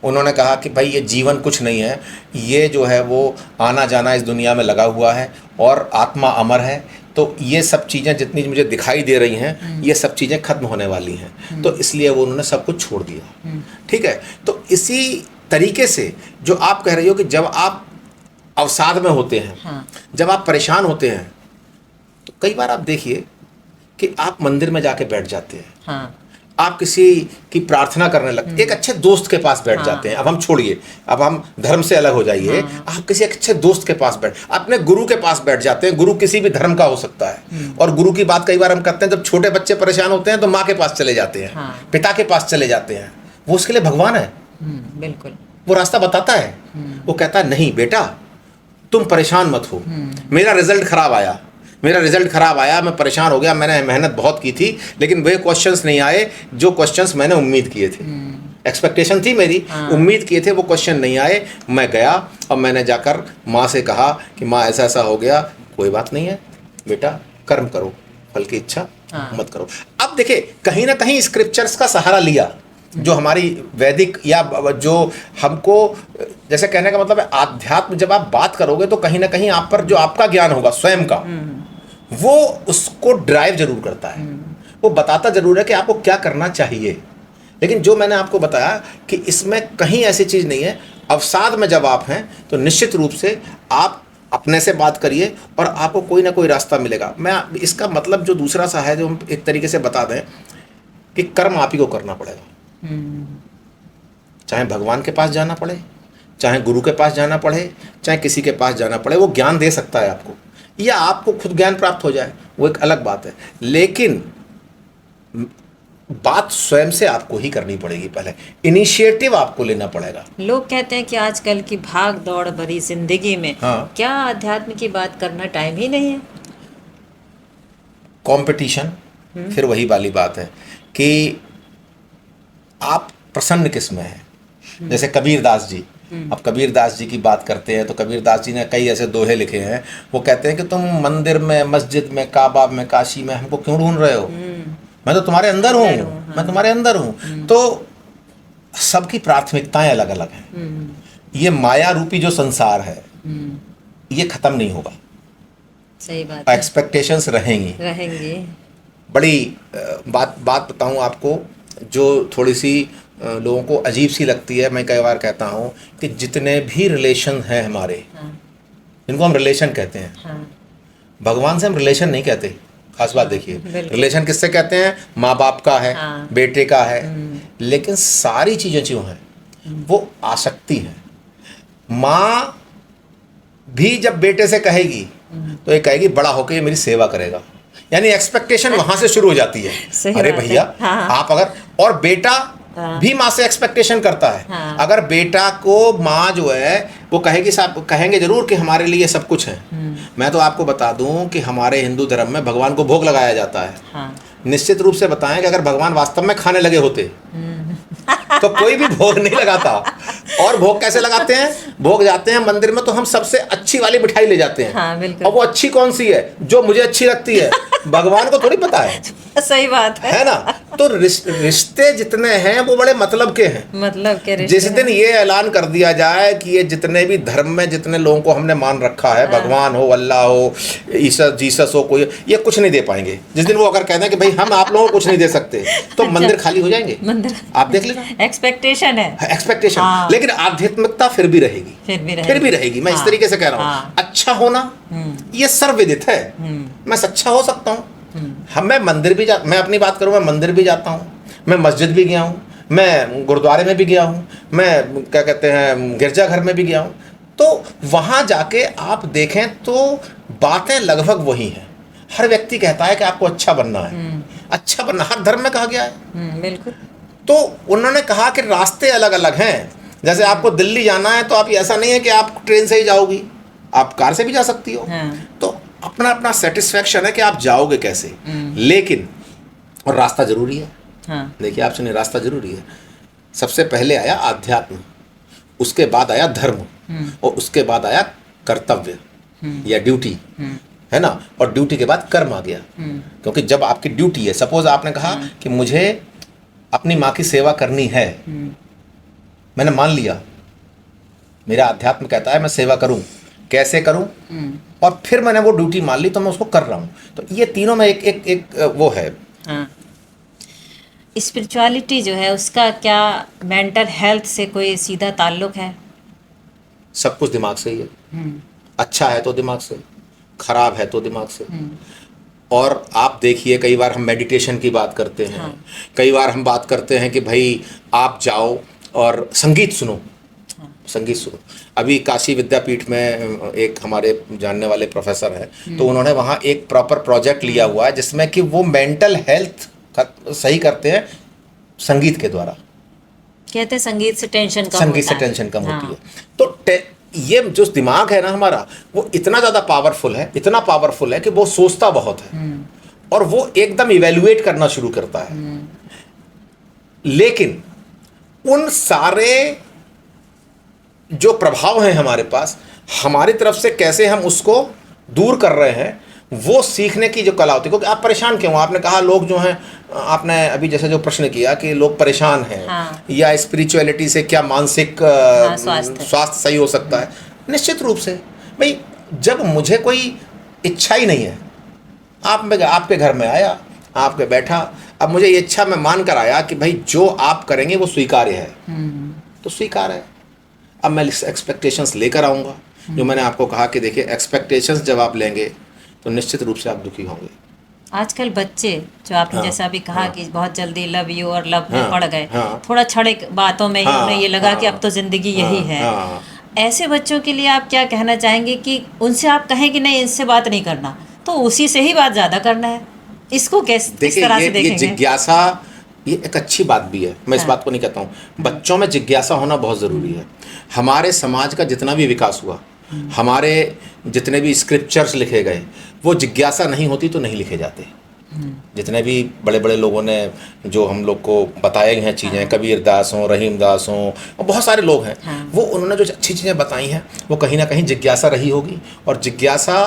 उन्होंने कहा कि भाई ये जीवन कुछ नहीं है, ये जो है वो आना जाना इस दुनिया में लगा हुआ है, और आत्मा अमर है। तो ये सब चीज़ें जितनी मुझे दिखाई दे रही हैं, ये सब चीज़ें खत्म होने वाली हैं। तो इसलिए वो उन्होंने सब कुछ छोड़ दिया। ठीक है, तो इसी तरीके से जो आप कह रही हो कि जब आप अवसाद में होते हैं, हाँ। जब आप परेशान होते हैं, तो कई बार आप देखिए कि आप मंदिर में जाके बैठ जाते हैं। हाँ। आप किसी की प्रार्थना करने लगते, एक अच्छे दोस्त के पास बैठ जाते हैं। अब हम छोड़िए, अब हम धर्म से अलग हो जाइए। आप किसी अच्छे दोस्त के पास अपने गुरु के पास बैठ जाते हैं। गुरु किसी भी धर्म का हो सकता है, और गुरु की बात कई बार हम करते हैं, जब छोटे बच्चे परेशान होते हैं तो माँ के पास चले जाते हैं, पिता के पास चले जाते हैं। वो उसके लिए भगवान है। बिल्कुल। वो रास्ता बताता है। वो कहता है नहीं बेटा, तुम परेशान मत हो, मेरा रिजल्ट खराब आया, मैं परेशान हो गया, मैंने मेहनत बहुत की थी, लेकिन वे क्वेश्चंस नहीं आए जो क्वेश्चंस मैंने उम्मीद किए थे। एक्सपेक्टेशन थी मेरी, उम्मीद किए थे, वो क्वेश्चन नहीं आए। मैं गया और मैंने जाकर माँ से कहा कि माँ ऐसा ऐसा हो गया, कोई बात नहीं है बेटा, कर्म करो, फल की इच्छा मत करो। अब देखिए, कहीं ना कहीं स्क्रिप्चर्स का सहारा लिया, जो हमारी वैदिक या जो हमको, जैसे कहने का मतलब है, आध्यात्म जब आप बात करोगे तो कहीं ना कहीं आप पर जो आपका ज्ञान होगा स्वयं का, वो उसको ड्राइव जरूर करता है। वो बताता जरूर है कि आपको क्या करना चाहिए, लेकिन जो मैंने आपको बताया कि इसमें कहीं ऐसी चीज़ नहीं है। अवसाद में जब आप हैं तो निश्चित रूप से आप अपने से बात करिए और आपको कोई ना कोई रास्ता मिलेगा। मैं इसका मतलब जो दूसरा सा है, जो हम एक तरीके से बता दें कि कर्म आप ही को करना पड़ेगा। चाहे भगवान के पास जाना पड़े, चाहे गुरु के पास जाना पड़े, चाहे किसी के पास जाना पड़े, वो ज्ञान दे सकता है आपको, या आपको खुद ज्ञान प्राप्त हो जाए, वो एक अलग बात है। लेकिन बात स्वयं से आपको ही करनी पड़ेगी, पहले इनिशिएटिव आपको लेना पड़ेगा। लोग कहते हैं कि आजकल की भाग दौड़ भरी जिंदगी में हाँ। क्या अध्यात्म की बात करना टाइम ही नहीं है। कंपटीशन, फिर वही वाली बात है कि आप प्रसन्न किस में हैं। जैसे कबीरदास जी, अब कबीरदास जी की बात करते हैं तो कबीरदास जी ने कई ऐसे दोहे लिखे हैं। वो कहते हैं कि तुम मंदिर में, मस्जिद में, काबा में, काशी में हमको क्यों ढूंढ रहे हो, मैं तो तुम्हारे अंदर हूँ, मैं तुम्हारे अंदर हूँ। तो सबकी प्राथमिकताएं अलग अलग हैं। ये माया रूपी जो संसार है ये खत्म नहीं होगा, सही बात है। एक्सपेक्टेशंस रहेंगी। बड़ी बात बताऊं आपको, जो थोड़ी सी लोगों को अजीब सी लगती है। मैं कई बार कहता हूं कि जितने भी रिलेशन हैं हमारे, इनको हम रिलेशन कहते हैं, भगवान से हम रिलेशन नहीं कहते। खास बात देखिए, रिलेशन किससे कहते हैं, माँ बाप का है, बेटे का है। लेकिन सारी चीज़ें जो हैं वो आसक्ति है। माँ भी जब बेटे से कहेगी तो ये कहेगी बड़ा होकर ये मेरी सेवा करेगा, यानी एक्सपेक्टेशन वहां से शुरू हो जाती है। अरे भैया, आप अगर, और बेटा भी माँ से एक्सपेक्टेशन करता है। अगर बेटा को माँ जो है वो कहेगी, साहब कहेंगे जरूर कि हमारे लिए सब कुछ है। मैं तो आपको बता दूं कि हमारे हिंदू धर्म में भगवान को भोग लगाया जाता है। निश्चित रूप से बताएं कि अगर भगवान वास्तव में खाने लगे होते तो कोई भी भोग नहीं लगाता। और भोग कैसे लगाते हैं, भोग जाते हैं मंदिर में तो हम सबसे अच्छी वाली मिठाई ले जाते हैं। और वो अच्छी कौन सी है, जो मुझे अच्छी लगती है, भगवान को थोड़ी पता है। सही बात है ना। तो रिश्ते जितने हैं वो बड़े मतलब के हैं, मतलब के रिश्ते। जिस दिन ये ऐलान कर दिया जाए कि ये जितने भी धर्म में जितने लोगों को हमने मान रखा है, भगवान हो, अल्लाह हो, जीसस हो, कोई ये कुछ नहीं दे पाएंगे। जिस दिन वो अगर कहते हैं कि भाई हम आप लोगों को कुछ नहीं दे सकते, तो मंदिर खाली हो जाएंगे। मंदिर आप देख लेना, एक्सपेक्टेशन है, एक्सपेक्टेशन। लेकिन आध्यात्मिकता फिर भी रहेगी, फिर भी रहेगी। मैं इस तरीके से कह रहा हूँ, अच्छा होना ये सर्वविदित है। मैं सच्चा हो सकता हूँ। मैं मंदिर भी मैं अपनी बात करूँ, मैं मंदिर भी जाता हूँ, मैं मस्जिद भी गया हूँ, मैं गुरुद्वारे में भी गया हूँ, मैं क्या कहते हैं गिरजाघर में भी गया हूँ। तो वहाँ जाके आप देखें तो बातें लगभग वही हैं। हर व्यक्ति कहता है कि आपको अच्छा बनना है, अच्छा बनना हर धर्म में कहा गया है। बिल्कुल। तो उन्होंने कहा कि रास्ते अलग अलग हैं। जैसे आपको दिल्ली जाना है तो आप ऐसा नहीं है कि आप ट्रेन से ही जाओगी, आप कार से भी जा सकती हो। तो अपना अपना सेटिस्फेक्शन है कि आप जाओगे कैसे। लेकिन और रास्ता जरूरी है। देखिए आप सुनिए, रास्ता जरूरी है। सबसे पहले आया आध्यात्म, उसके बाद आया धर्म, और उसके बाद आया कर्तव्य या ड्यूटी, है ना। और ड्यूटी के बाद कर्म आ गया। क्योंकि जब आपकी ड्यूटी है, सपोज आपने कहा कि मुझे अपनी माँ की सेवा करनी है, मैंने मान लिया, मेरा अध्यात्म कहता है मैं सेवा करूं, कैसे करूं, और फिर मैंने वो ड्यूटी मान ली तो मैं उसको कर रहा हूं। तो ये तीनों में एक वो है। स्पिरिचुअलिटी जो है उसका क्या मेंटल हेल्थ से कोई सीधा ताल्लुक है? सब कुछ दिमाग से ही है। अच्छा है तो दिमाग से, खराब है तो दिमाग से। और आप देखिए, कई बार हम मेडिटेशन की बात करते हैं, कई बार हम बात करते हैं कि भाई आप जाओ और संगीत सुनो, संगीत सुनो। अभी काशी विद्यापीठ में एक हमारे जानने वाले प्रोफेसर हैं, तो उन्होंने वहाँ एक प्रॉपर प्रोजेक्ट लिया हुआ है जिसमें कि वो मेंटल हेल्थ सही करते हैं संगीत के द्वारा। कहते हैं संगीत से टेंशन कम होती है। तो ये जो दिमाग है ना हमारा, वो इतना ज़्यादा पावरफुल है, इतना पावरफुल है कि वो सोचता बहुत है और वो एकदम इवेल्युएट करना शुरू करता है। लेकिन उन सारे जो प्रभाव हैं हमारे पास, हमारी तरफ से कैसे हम उसको दूर कर रहे हैं, वो सीखने की जो कला होती है। क्योंकि आप परेशान क्यों, आपने कहा लोग जो हैं, आपने अभी जैसे जो प्रश्न किया कि लोग परेशान हैं, या स्पिरिचुअलिटी से क्या मानसिक स्वास्थ्य सही हो सकता है। निश्चित रूप से भाई, जब मुझे कोई इच्छा ही नहीं है, आपके घर में आया, आपके बैठा, अब मुझे ये इच्छा मैं मान कर आया कि भाई जो आप करेंगे वो स्वीकार्य है, तो स्वीकार है। अब मैं एक्सपेक्टेशंस लेकर आऊँगा, जो मैंने आपको कहा कि देखिए एक्सपेक्टेशंस जब आप लेंगे तो निश्चित रूप से आप दुखी होंगे। आजकल बच्चे जो आपने जैसा अभी कहा कि बहुत जल्दी लव यू और लव में पड़ गए, थोड़ा क्षणिक बातों में ही उन्हें ये लगा कि अब तो जिंदगी यही है। ऐसे बच्चों के लिए आप क्या कहना चाहेंगे कि उनसे आप कहें कि नहीं इनसे बात नहीं करना, तो उसी से ही बात ज़्यादा करना है, इसको किस तरह से ये देखेंगे? जिज्ञासा ये एक अच्छी बात भी है, मैं इस बात को नहीं कहता हूँ। बच्चों में जिज्ञासा होना बहुत ज़रूरी है। हमारे समाज का जितना भी विकास हुआ, हमारे जितने भी स्क्रिप्चर्स लिखे गए, वो जिज्ञासा नहीं होती तो नहीं लिखे जाते। जितने भी बड़े बड़े लोगों ने जो हम लोग को बताए गए हैं चीज़ें, कबीर दास हों, रहीम दास हों, और बहुत सारे लोग हैं, वो उन्होंने जो अच्छी चीज़ें बताई हैं वो कहीं ना कहीं जिज्ञासा रही होगी, और जिज्ञासा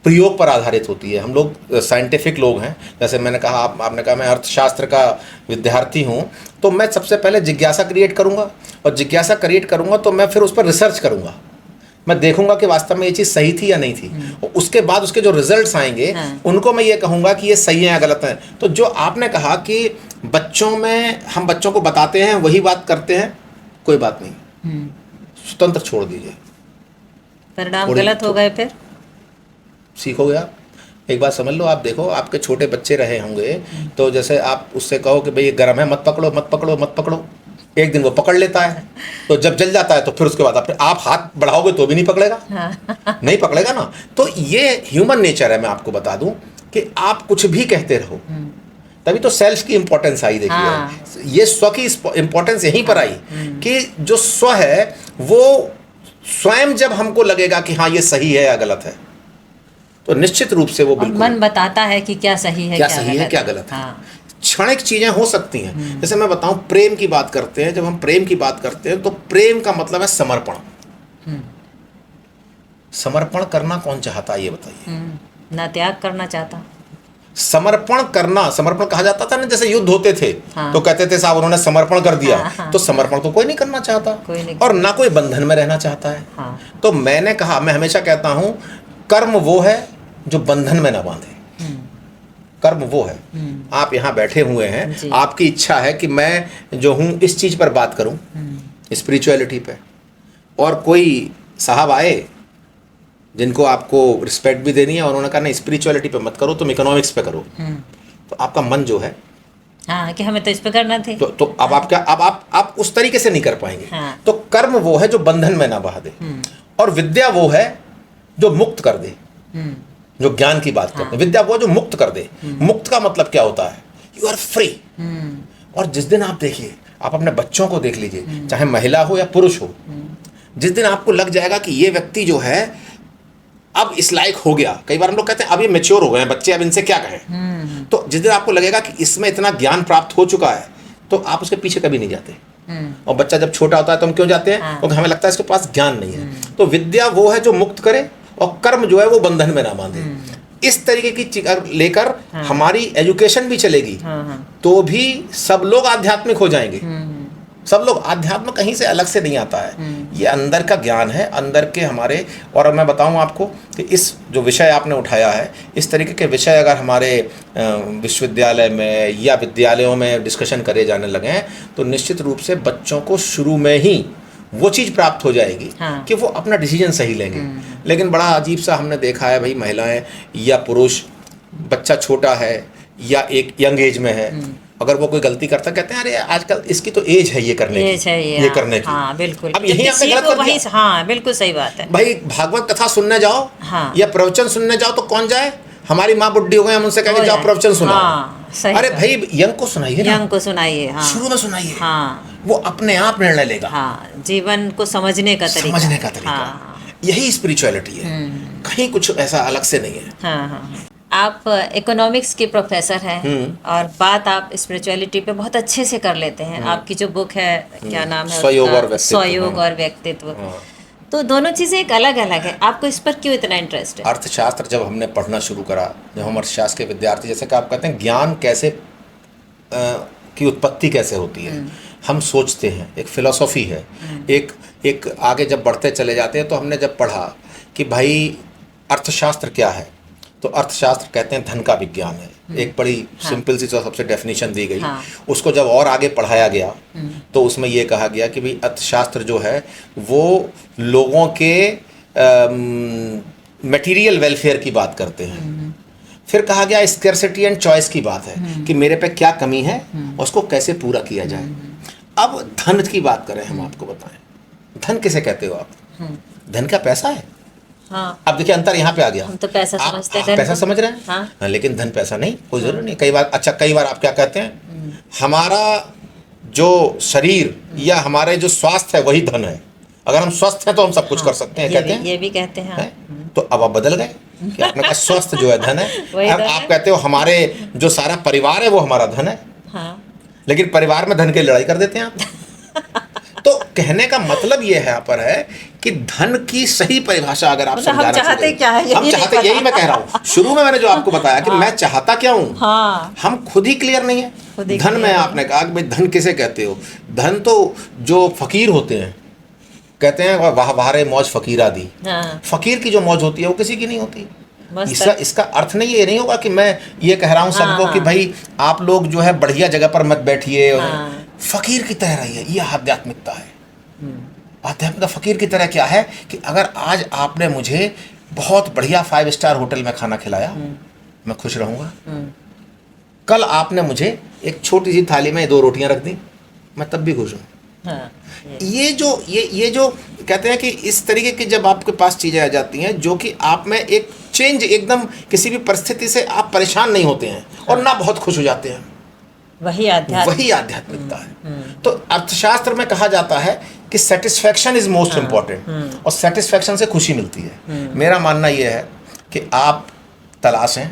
प्रयोग पर आधारित होती है। हम लोग साइंटिफिक लोग हैं, जैसे मैंने कहा, आपने कहा मैं अर्थशास्त्र का विद्यार्थी हूँ, तो मैं सबसे पहले जिज्ञासा क्रिएट करूँगा, और जिज्ञासा क्रिएट करूँगा तो मैं फिर उस पर रिसर्च करूँगा, मैं देखूंगा कि वास्तव में ये चीज़ सही थी या नहीं थी, और उसके बाद उसके जो रिजल्ट्स आएंगे उनको मैं ये कहूँगा कि ये सही है या गलत है। तो जो आपने कहा कि बच्चों में हम बच्चों को बताते हैं वही बात करते हैं, कोई बात नहीं, स्वतंत्र छोड़ दीजिए। परिणाम गलत हो गए फिर सीखोगे आप। एक बात समझ लो, आप देखो आपके छोटे बच्चे रहे होंगे, तो जैसे आप उससे कहो कि भाई ये गर्म है, मत पकड़ो मत पकड़ो मत पकड़ो, एक दिन वो पकड़ लेता है, तो जब जल जाता है तो फिर उसके बाद आप हाथ बढ़ाओगे तो भी नहीं पकड़ेगा। नहीं पकड़ेगा ना। तो ये ह्यूमन नेचर है। मैं आपको बता दूं कि आप कुछ भी कहते रहो, तभी तो सेल्फ की इंपॉर्टेंस आई। देखिए ये स्व की इंपॉर्टेंस यहीं पर आई कि जो स्व है वो स्वयं जब हमको लगेगा कि हाँ ये सही है या गलत है, तो निश्चित रूप से वो बिल्कुल मन बताता है कि क्या सही है, क्या गलत है। क्षणिक चीजें हो सकती हैं। जैसे मैं बताऊं, प्रेम की बात करते हैं, जब हम प्रेम की बात करते हैं तो प्रेम का मतलब है समर्पण। समर्पण करना कौन चाहता है ये बताइए? ना त्याग करना चाहता। समर्पण करना, समर्पण कहा जाता था ना, जैसे युद्ध होते थे तो कहते थे साहब उन्होंने समर्पण कर दिया। तो समर्पण तो कोई नहीं करना चाहता, और ना कोई बंधन में रहना चाहता है। तो मैंने कहा, मैं हमेशा कहता हूं, कर्म वो है जो बंधन में ना बांधे। कर्म वो है। आप यहाँ बैठे हुए हैं, आपकी इच्छा है कि मैं जो हूँ इस चीज़ पर बात करूँ, स्पिरिचुअलिटी पे, और कोई साहब आए जिनको आपको रिस्पेक्ट भी देनी है और उन्होंने कहा नहीं स्पिरिचुअलिटी पे मत करो, तुम इकोनॉमिक्स पे करो, तो आपका मन जो है कि हमें तो इस पे करना थे, तो अब आप क्या, अब आप उस तरीके से नहीं कर पाएंगे। तो कर्म वो है जो बंधन में ना बहा दे, और विद्या वो है जो मुक्त कर दे। जो ज्ञान की बात करते हैं, विद्या वो जो मुक्त कर दे। मुक्त का मतलब क्या होता है? You are free. और जिस दिन आप देखिए, आप अपने बच्चों को देख लीजिए, चाहे महिला हो या पुरुष हो, जिस दिन आपको लग जाएगा कि ये व्यक्ति जो है अब इस लायक हो गया, कई बार हम लोग कहते हैं अब ये मैच्योर हो गए हैं बच्चे, अब इनसे क्या कहें, तो जिस दिन आपको लगेगा कि इसमें इतना ज्ञान प्राप्त हो चुका है, तो आप उसके पीछे कभी नहीं जाते। और बच्चा जब छोटा होता है तो हम क्यों जाते हैं? क्योंकि हमें लगता है इसके पास ज्ञान नहीं है। तो विद्या वो है जो मुक्त करे, और कर्म जो है वो बंधन में ना बांधे। इस तरीके की चीज लेकर हमारी एजुकेशन भी चलेगी, तो भी सब लोग आध्यात्मिक हो जाएंगे। सब लोग, आध्यात्म कहीं से अलग से नहीं आता है, ये अंदर का ज्ञान है, अंदर के हमारे। और मैं बताऊं आपको कि इस जो विषय आपने उठाया है, इस तरीके के विषय अगर हमारे विश्वविद्यालय में या विद्यालयों में डिस्कशन करे जाने लगे हैं, तो निश्चित रूप से बच्चों को शुरू में ही वो चीज़ प्राप्त हो जाएगी कि वो अपना डिसीजन सही लेंगे। लेकिन बड़ा अजीब सा हमने देखा है भाई, महिलाएं या पुरुष, बच्चा छोटा है या एक यंग एज में है, अगर वो कोई गलती करता कहते हैं अरे आजकल इसकी तो एज है ये करने की, ये करने की। बिल्कुल। अब यही आपने गलत कर दिया। बिल्कुल सही बात है भाई। भागवत कथा सुनने जाओ या प्रवचन सुनने जाओ तो कौन जाए? हमारी माँ बुढ़ी हो गई, हम उनसे कहेंगे जाओ प्रवचन सुनाओ। अरे भाई यंग को सुनाइए, यंग को सुनाइए, शुरू में सुनाइए, वो अपने आप निर्णय लेगा। जीवन को समझने का तरीका, यही स्पिरिचुअलिटी है, कहीं कुछ ऐसा अलग से नहीं है। आप इकोनॉमिक्स के प्रोफेसर हैं और बात आप स्पिरिचुअलिटी पे बहुत अच्छे से कर लेते हैं। आपकी जो बुक है, क्या नाम है? स्वयोग और व्यक्तित्व। तो दोनों चीज़ें एक अलग अलग है, आपको इस पर क्यों इतना इंटरेस्ट है? अर्थशास्त्र जब हमने पढ़ना शुरू करा, जब हम अर्थशास्त्र के विद्यार्थी, जैसे कि आप कहते हैं ज्ञान कैसे की उत्पत्ति कैसे होती है, हम सोचते हैं, एक फिलॉसफी है, एक आगे जब बढ़ते चले जाते हैं, तो हमने जब पढ़ा कि भाई अर्थशास्त्र क्या है, तो अर्थशास्त्र कहते हैं धन का विज्ञान है। एक बड़ी सिंपल सी सबसे डेफिनेशन दी गई। उसको जब और आगे पढ़ाया गया तो उसमें ये कहा गया कि भाई अर्थशास्त्र जो है वो लोगों के मटेरियल वेलफेयर की बात करते हैं। फिर कहा गया स्कैर्सिटी एंड चॉइस की बात है कि मेरे पे क्या कमी है और उसको कैसे पूरा किया जाए। अब धन की बात करें, हम आपको बताएं, धन किसे कहते हो आप? धन क्या पैसा है? हाँ, अब देखिए अंतर यहाँ पे आ गया। हम तो पैसा आप समझते हैं, आप धन पैसा को। समझ रहे हैं, हाँ। हाँ, लेकिन धन पैसा नहीं, कोई जरूरी नहीं। कई बार आप क्या कहते हैं, हमारा जो शरीर या हमारे जो स्वास्थ्य है वही धन है। अगर हम स्वस्थ हैं तो हम सब कुछ हाँ, कर सकते हैं, कहते हैं। ये भी कहते हैं, हाँ। हैं? तो अब आप बदल गए कि आपने कहा स्वस्थ जो है धन है। वही अब धन आप है। कहते हो हमारे जो सारा परिवार है वो हमारा धन है, हाँ, लेकिन परिवार में धन की लड़ाई कर देते हैं आप। तो कहने का मतलब ये है यहाँ पर है कि धन की सही परिभाषा अगर आप मतलब हम समझाना चाहते चाहें, क्या है, यही हम नहीं चाहते, पता। यही मैं कह रहा हूँ। शुरू में मैंने जो आपको बताया कि मैं चाहता क्या हूँ, हाँ, हम खुद ही क्लियर नहीं खुद है। ही धन clear में नहीं। आपने कहा कि भाई धन किसे कहते हो? धन तो जो फकीर होते हैं, कहते हैं वाह वाहरे मौज फकीरा दी। हाँ, फकीर की जो मौज होती है वो किसी की नहीं होती। मस्त है। इसका अर्थ नहीं, ये नहीं होगा कि मैं ये कह रहा हूँ सबको कि हाँ। भाई आप लोग जो है बढ़िया जगह पर मत बैठिए, हाँ। फकीर की तरह रहिए। ये आध्यात्मिकता है। आध्यात्मिकता फकीर की तरह क्या है कि अगर आज आपने मुझे बहुत बढ़िया 5 स्टार होटल में खाना खिलाया, मैं खुश रहूंगा। कल आपने मुझे एक छोटी सी थाली में 2 रोटियां रख दी, मैं तब भी खुश हूँ। हाँ, ये जो कहते हैं कि इस तरीके की जब आपके पास चीज़ें आ जाती हैं जो कि आप में एक चेंज, एकदम किसी भी परिस्थिति से आप परेशान नहीं होते हैं और ना बहुत खुश हो जाते हैं, वही आध्यात्म। वही आध्यात्मिकता है। तो अर्थशास्त्र में कहा जाता है कि सेटिस्फैक्शन इज मोस्ट इम्पॉर्टेंट, और सेटिस्फैक्शन से खुशी मिलती है। मेरा मानना यह है कि आप तलाशें,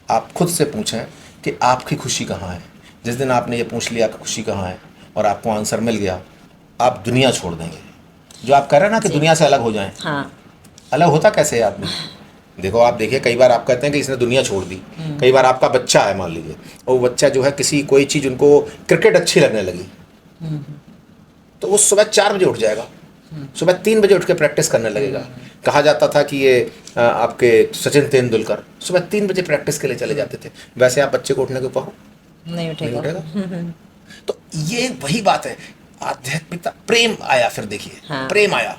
आप खुद से पूछें कि आपकी खुशी कहाँ है। जिस दिन आपने ये पूछ लिया कि खुशी कहाँ है और आपको आंसर मिल गया, आप दुनिया छोड़ देंगे। जो आप कह रहे हैं ना कि दुनिया से अलग हो जाएं, हाँ, अलग होता कैसे है आदमी? देखो आप देखिए, कई बार आप कहते हैं कि इसने दुनिया छोड़ दी। कई बार आपका बच्चा है मान लीजिए, और वो बच्चा जो है कोई चीज़, उनको क्रिकेट अच्छी लगने लगी, तो वो सुबह 4 बजे उठ जाएगा, सुबह 3 बजे उठ के प्रैक्टिस करने लगेगा। कहा जाता था कि ये आपके सचिन तेंदुलकर सुबह 3 बजे प्रैक्टिस के लिए चले जाते थे। वैसे आप बच्चे को उठने को कहो, नहीं नहीं उठेगा। उठेगा। तो ये वही बात है, आध्यात्मिकता। प्रेम आया, फिर देखिए, हाँ। प्रेम आया।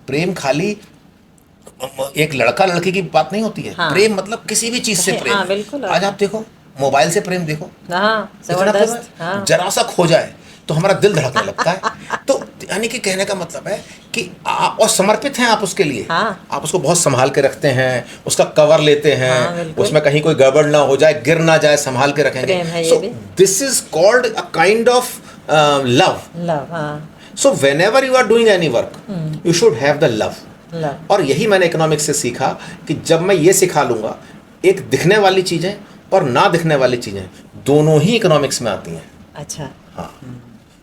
प्रेम खाली एक लड़का लड़की की बात नहीं होती है। हाँ। प्रेम मतलब किसी भी चीज से हाँ, प्रेम। बिल्कुल। आज आप देखो, मोबाइल से प्रेम देखो, हाँ, इतना प्रेम जबरदस्त। है। हाँ, जरा सा खो जाए तो हमारा दिल धड़कने लगता है। तो यानी कि कहने का मतलब है कि आप और समर्पित हैं आप उसके लिए। हाँ। आप उसको बहुत संभाल के रखते हैं, उसका कवर लेते हैं, हाँ, बिल्कुल। उसमें कहीं कोई गड़बड़ ना हो जाए, गिर ना जाए, संभाल के रखेंगे। प्रेम है ये सो भी। This is called a kind of love. Love. हाँ, सो whenever you are doing any work, you should have the love. Love. और यही मैंने इकोनॉमिक्स से सीखा कि जब मैं ये सिखा लूँगा, एक दिखने वाली चीज़ें और ना दिखने वाली चीज़ें दोनों ही इकोनॉमिक्स में आती हैं। अच्छा। हाँ,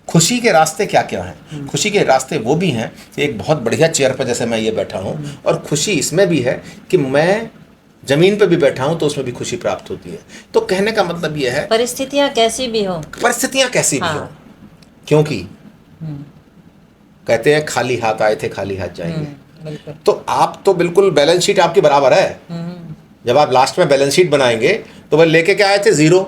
खुशी के रास्ते क्या क्या हैं? खुशी के रास्ते वो भी हैं कि एक बहुत बढ़िया चेयर पर जैसे मैं ये बैठा हूँ, और खुशी इसमें भी है कि मैं ज़मीन पर भी बैठा हूँ तो उसमें भी खुशी प्राप्त होती है। तो कहने का मतलब ये है, परिस्थितियाँ कैसी भी हो। परिस्थितियाँ कैसी भी हाँ। हो, क्योंकि कहते हैं खाली हाथ आए थे खाली हाथ जाएंगे। बिल्कुल। तो आप तो बिल्कुल बैलेंस शीट आपकी बराबर है। जब आप लास्ट में बैलेंस शीट बनाएंगे तो वह लेके क्या आए थे, 0,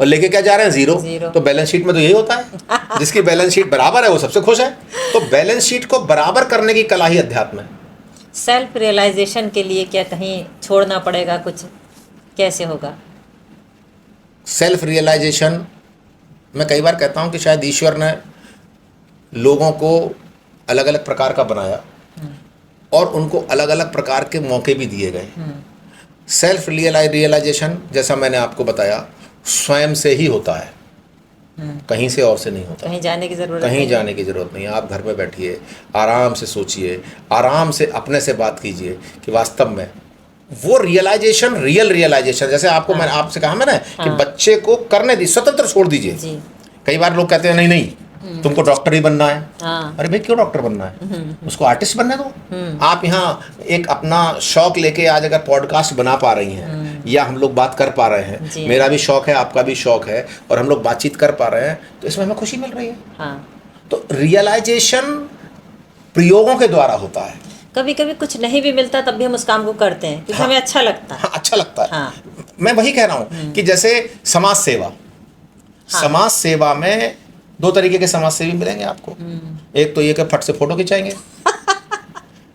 और लेके क्या जा रहे हैं, 0। तो बैलेंस शीट में तो यही होता है, जिसकी बैलेंस शीट बराबर है वो सबसे खुश है। तो बैलेंस शीट को बराबर करने की कला ही अध्यात्म है। सेल्फ रियलाइजेशन के लिए क्या कहीं छोड़ना पड़ेगा कुछ, कैसे होगा? सेल्फ रियलाइजेशन, मैं कई बार कहता हूँ कि शायद ईश्वर ने लोगों को अलग अलग प्रकार का बनाया और उनको अलग अलग प्रकार के मौके भी दिए गए। सेल्फ रियलाइजेशन, जैसा मैंने आपको बताया, स्वयं से ही होता है, कहीं से और से नहीं होता। कहीं जाने की ज़रूरत कहीं नहीं। जाने की ज़रूरत नहीं है। आप घर में बैठिए, आराम से सोचिए, आराम से अपने से बात कीजिए कि वास्तव में वो रियल रियलाइजेशन, जैसे आपको मैंने आपसे कहा मैंने कि बच्चे को करने दी, स्वतंत्र छोड़ दीजिए। जी। कई बार लोग कहते हैं नहीं नहीं तुमको डॉक्टर ही बनना है। हाँ। अरे भाई क्यों डॉक्टर बनना है, उसको आर्टिस्ट बनने दो। आप यहाँ एक अपना शौक लेके आज अगर पॉडकास्ट बना पा रही हैं या हम लोग बात कर पा रहे हैं, जी। मेरा भी शौक है, आपका भी शौक है, और हम लोग बातचीत कर पा रहे हैं, तो इसमें हमें खुशी मिल रही है। हाँ। तो रियलाइजेशन प्रयोगों के द्वारा होता है। कभी कभी कुछ नहीं भी मिलता तब भी हम उस काम को करते हैं क्योंकि हमें अच्छा लगता है। हाँ, अच्छा लगता है। हाँ। मैं वही कह रहा हूँ कि जैसे समाज सेवा, समाज सेवा में 2 तरीके के समाज सेवी मिलेंगे आपको। एक तो ये कि फट से फोटो खिंचाएंगे।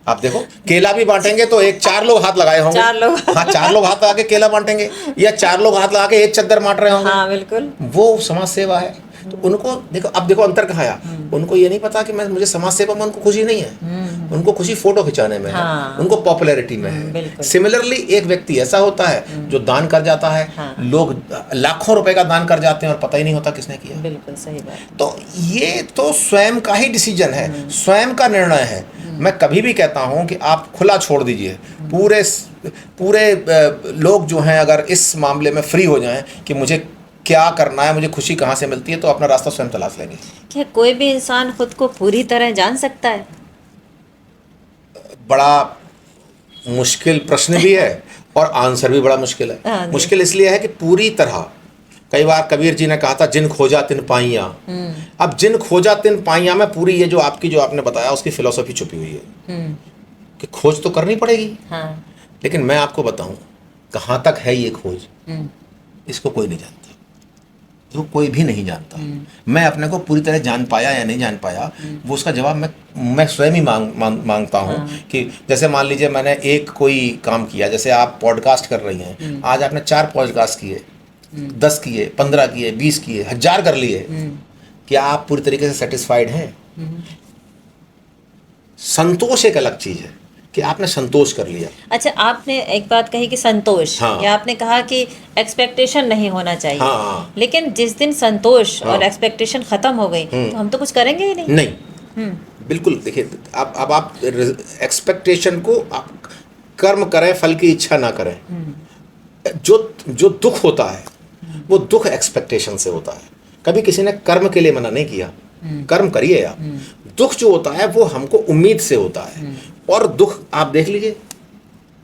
आप देखो, केला भी बांटेंगे तो 4 लोग हाथ लगाए होंगे। 4 लोग। हाँ, 4 लोग हाथ लगा के केला बांटेंगे, या 4 लोग हाथ लगा के एक चद्दर बांट रहे होंगे। हाँ, बिल्कुल। वो समाज सेवा है। तो उनको देखो, अब देखो अंतर कहाँ आया। उनको ये नहीं पता कि मुझे समाज सेवा में उनको खुशी नहीं है। उनको खुशी फोटो खिंचाने में है, उनको पॉपुलैरिटी में है। बिल्कुल। सिमिलरली एक व्यक्ति ऐसा होता है जो दान कर जाता है, लोग लाखों रुपए का दान कर जाते हैं और पता ही नहीं होता किसने किया। बिल्कुल सही बात। तो ये तो स्वयं का ही डिसीजन है, स्वयं का निर्णय है। मैं कभी भी कहता हूं कि आप खुला छोड़ दीजिए, पूरे लोग जो हैं अगर इस मामले में फ्री हो जाएं कि मुझे क्या करना है, मुझे खुशी कहाँ से मिलती है, तो अपना रास्ता स्वयं तलाश लेंगे। क्या कोई भी इंसान खुद को पूरी तरह जान सकता है? बड़ा मुश्किल प्रश्न भी है और आंसर भी बड़ा मुश्किल है। मुश्किल इसलिए है कि पूरी तरह, कई बार कबीर जी ने कहा था जिन खोजा तिन पाइया। अब जिन खोजा तिन पाइया में पूरी ये जो आपने बताया उसकी फिलॉसफी छुपी हुई है कि खोज तो करनी पड़ेगी। लेकिन मैं आपको बताऊं कहाँ तक है ये खोज, इसको कोई नहीं जानता, तो कोई भी नहीं जानता। मैं अपने को पूरी तरह जान पाया या नहीं जान पाया, वो उसका जवाब मैं स्वयं ही मांगता हूँ। कि जैसे मान लीजिए मैंने एक कोई काम किया, जैसे आप पॉडकास्ट कर रही हैं, आज आपने 4 पॉडकास्ट किए, 10 किए, 15 किए, 20 किए, 1000 कर लिए, क्या आप पूरी तरीके से सेटिस्फाइड हैं? संतोष एक अलग चीज है कि आपने संतोष कर लिया। अच्छा, आपने एक बात कही कि संतोष, या आपने कहा कि एक्सपेक्टेशन नहीं होना चाहिए। लेकिन जिस दिन संतोष और एक्सपेक्टेशन खत्म हो गई तो हम तो कुछ करेंगे ही नहीं। बिल्कुल। देखिए, अब आप एक्सपेक्टेशन को आप कर्म करें, फल की इच्छा ना करें। जो दुख होता है वो दुख एक्सपेक्टेशन से होता है। कभी किसी ने कर्म के लिए मना नहीं किया, कर्म करिए आप। दुख जो होता है वो हमको उम्मीद से होता है। और दुख आप देख लीजिए,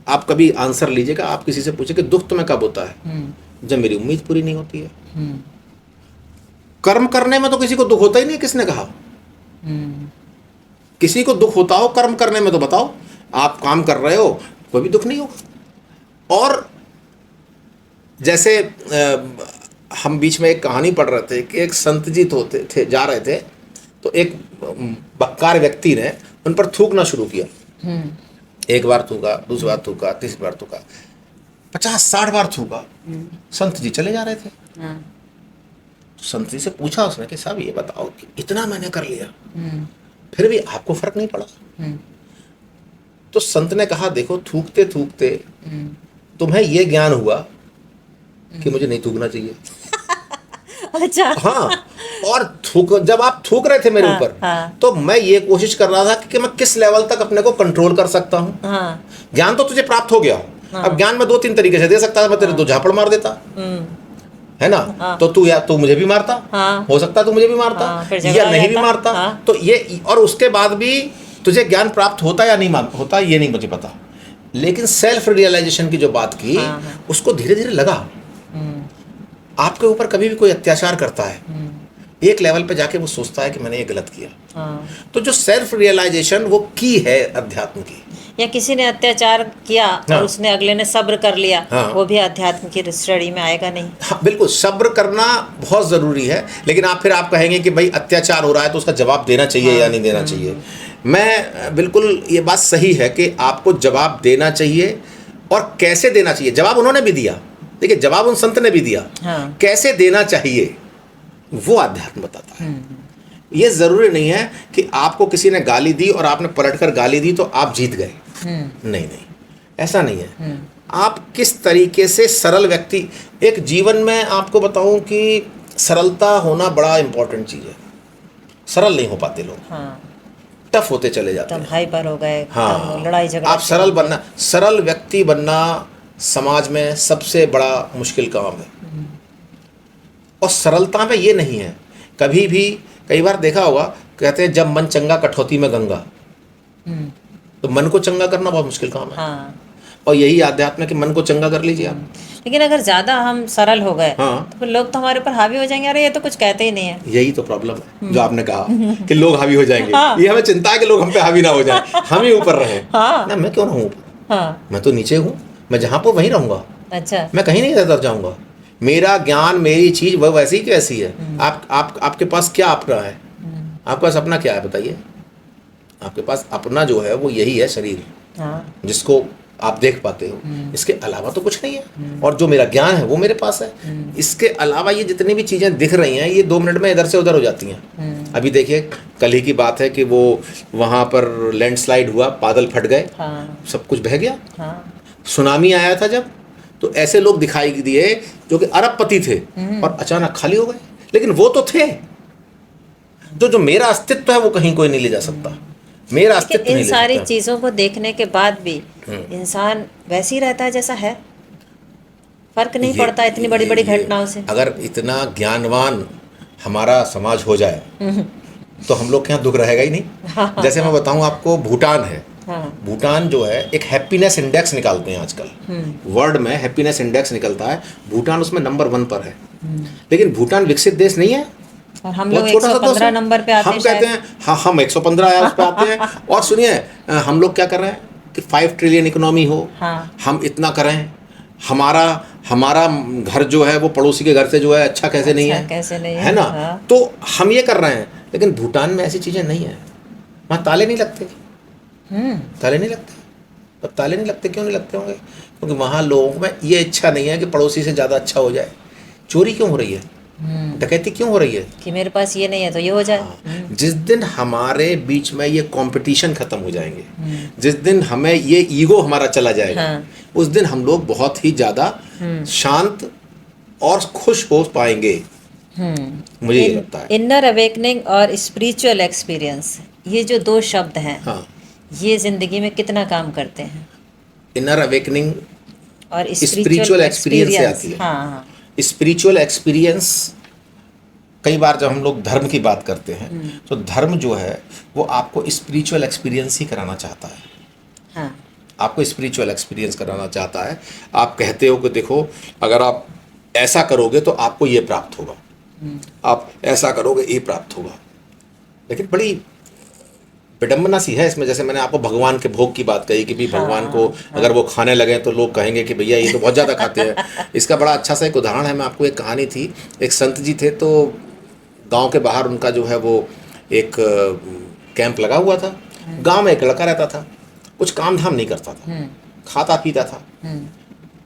आप कभी आंसर लीजिएगा, आप किसी से पूछे कि दुख तुम्हें कब होता है? जब मेरी उम्मीद पूरी नहीं होती है। कर्म करने में तो किसी को दुख होता ही नहीं, किसने कहा? किसी को दुख होता हो कर्म करने में तो बताओ। आप काम कर रहे हो, कोई भी दुख नहीं होगा। और जैसे हम बीच में एक कहानी पढ़ रहे थे कि एक संत जी थे, जा रहे थे, तो एक बक्कार व्यक्ति ने उन पर थूकना शुरू किया। एक बार थूका, दूसरी बार थूका, तीसरी बार थूका, 50-60 बार थूका। संत जी चले जा रहे थे। तो संत जी से पूछा उसने कि साहब ये बताओ कि इतना मैंने कर लिया, फिर भी आपको फर्क नहीं पड़ा? तो संत ने कहा देखो, थूकते थूकते तुम्हें ये ज्ञान हुआ कि मुझे नहीं थूकना चाहिए। अच्छा। हाँ। और जब आप थूक रहे थे मेरे ऊपर, तो मैं ये कोशिश कर रहा था कि मैं किस लेवल तक अपने को कंट्रोल कर सकता हूँ। ज्ञान तो तुझे प्राप्त हो गया। अब ज्ञान में 2-3 तरीके से दे सकता था। मैं तेरे 2 झापड़ मार देता, है ना? तो तू मुझे भी मारता, हो सकता तू मुझे भी मारता, या नहीं भी मारता। तो ये, और उसके बाद भी तुझे ज्ञान प्राप्त होता या नहीं होता ये नहीं मुझे पता। लेकिन सेल्फ रियलाइजेशन की जो बात की, उसको धीरे धीरे लगा। आपके ऊपर कभी भी कोई अत्याचार करता है, एक लेवल पे जाके वो सोचता है कि मैंने ये गलत किया। तो जो सेल्फ रियलाइजेशन वो की है अध्यात्म की। या किसी ने अत्याचार किया और उसने अगले ने सब्र कर लिया, वो भी अध्यात्म की श्रेणी में आएगा नहीं। बिल्कुल, सब्र करना बहुत ज़रूरी है। लेकिन आप कहेंगे कि भाई अत्याचार हो रहा है तो उसका जवाब देना चाहिए या नहीं देना चाहिए। मैं बिल्कुल, ये बात सही है कि आपको जवाब देना चाहिए, और कैसे देना चाहिए जवाब उन्होंने भी दिया। देखिए, जवाब उन संत ने भी दिया। कैसे देना चाहिए वो अध्यात्म बताता है। ये ज़रूरी नहीं है कि आपको किसी ने गाली दी और आपने पलटकर गाली दी तो आप जीत गए। नहीं, ऐसा नहीं है। आप किस तरीके से सरल व्यक्ति, एक जीवन में आपको बताऊं कि सरलता होना बड़ा इंपॉर्टेंट चीज़ है। सरल नहीं हो पाते लोग, टफ होते चले जाते हैं, हाइपर हो गए, हाँ, लड़ाई झगड़ा। आप सरल व्यक्ति बनना समाज में सबसे बड़ा मुश्किल काम है। और सरलता में ये नहीं है, कई बार देखा होगा, कहते हैं जब मन चंगा कठौती में गंगा। तो मन को चंगा करना बहुत मुश्किल काम है। और यही आध्यात्म है कि मन को चंगा कर लीजिए आप। लेकिन अगर ज्यादा हम सरल हो गए तो फिर लोग तो हमारे ऊपर हावी हो जाएंगे, अरे ये तो कुछ कहते ही नहीं है। यही तो प्रॉब्लम है जो आपने कहा कि लोग हावी हो जाएंगे। ये हमें चिंता है कि लोग हम पे हावी ना हो जाए, हम ही ऊपर रहे। ना, मैं क्यों रहूं ऊपर? मैं तो नीचे हूँ, मैं जहाँ पर वहीं रहूंगा। अच्छा, मैं कहीं नहीं इधर जाऊंगा। मेरा ज्ञान, मेरी चीज वह वैसी की वैसी है। आपके पास क्या अपना है? आपके पास अपना क्या है बताइए? आपके पास अपना जो है वो यही है, शरीर, जिसको आप देख पाते हो। इसके अलावा तो कुछ नहीं है। और जो मेरा ज्ञान है वो मेरे पास है। इसके अलावा ये जितनी भी चीजें दिख रही हैं, ये 2 मिनट में इधर से उधर हो जाती हैं। अभी देखिए कल ही की बात है कि वो वहाँ पर लैंडस्लाइड हुआ, बादल फट गए, हाँ सब कुछ बह गया। हाँ सुनामी आया था जब, तो ऐसे लोग दिखाई दिए जो कि अरबपति थे और अचानक खाली हो गए। लेकिन वो तो थे, जो मेरा अस्तित्व है वो कहीं कोई नहीं ले जा सकता, मेरा लेकिन अस्तित्व इन नहीं ले सारी सकता। चीज़ों को देखने के बाद भी इंसान वैसे ही रहता है जैसा है, फर्क नहीं पड़ता इतनी बड़ी बड़ी घटनाओं से। अगर इतना ज्ञानवान हमारा समाज हो जाए तो हम लोग के यहाँ दुख रहेगा ही नहीं। जैसे मैं बताऊं आपको, भूटान है, हाँ भूटान जो है एक हैप्पीनेस इंडेक्स निकालते हैं आजकल, वर्ल्ड में हैप्पीनेस इंडेक्स निकलता है, भूटान उसमें नंबर 1 पर है। लेकिन भूटान विकसित देश नहीं है, और हम बहुत लोग छोटा सा देश 115 है। नंबर पे आते हम हैं कहते शायद। हैं हाँ हम 115 है उस पे आते हैं। और सुनिए हम लोग क्या कर रहे हैं कि 5 ट्रिलियन इकोनॉमी हो, हाँ हम इतना करें, हमारा हमारा घर जो है वो पड़ोसी के घर से जो है अच्छा कैसे नहीं अच्छा है, कैसे नहीं है ना। हाँ। तो हम ये कर रहे हैं, लेकिन भूटान में ऐसी चीज़ें नहीं है, वहाँ ताले नहीं लगते, ताले नहीं लगते। अब ताले नहीं लगते, क्यों नहीं लगते होंगे? क्योंकि वहाँ लोगों में ये इच्छा नहीं है कि पड़ोसी से ज़्यादा अच्छा हो जाए। चोरी क्यों हो रही है, डकैती क्यों हो रही है? कि मेरे पास ये नहीं है तो ये हो जाए। जिस दिन हमारे बीच में ये कंपटीशन खत्म हो जाएंगे, जिस दिन हमें ये ईगो हमारा चला जाएगा, हाँ। उस दिन हम लोग बहुत ही ज़्यादा शांत और खुश हो पाएंगे, मुझे ये लगता है। इनर अवेकनिंग और स्पिरिचुअल एक्सपीरियंस, ये जो 2 शब्द हैं, हाँ, ये जिंदगी में कितना काम करते हैं? इनर अवेकनिंग और स्पिरिचुअल एक्सपीरियंस से आती है। हाँ हाँ स्पिरिचुअल एक्सपीरियंस, कई बार जब हम लोग धर्म की बात करते हैं तो धर्म जो है वो आपको स्पिरिचुअल एक्सपीरियंस ही कराना चाहता है, हाँ आपको स्पिरिचुअल एक्सपीरियंस कराना चाहता है। आप कहते हो कि देखो अगर आप ऐसा करोगे तो आपको ये प्राप्त होगा, आप ऐसा करोगे ये प्राप्त होगा। लेकिन बड़ी विडम्बना सी है इसमें, जैसे मैंने आपको भगवान के भोग की बात कही कि भी भगवान को अगर वो खाने लगे तो लोग कहेंगे कि भैया ये तो बहुत ज़्यादा खाते हैं। इसका बड़ा अच्छा सा एक उदाहरण है, मैं आपको एक कहानी थी। एक संत जी थे, तो गांव के बाहर उनका जो है वो एक कैंप लगा हुआ था। गांव में एक लड़का रहता था, कुछ काम धाम नहीं करता था, खाता पीता था।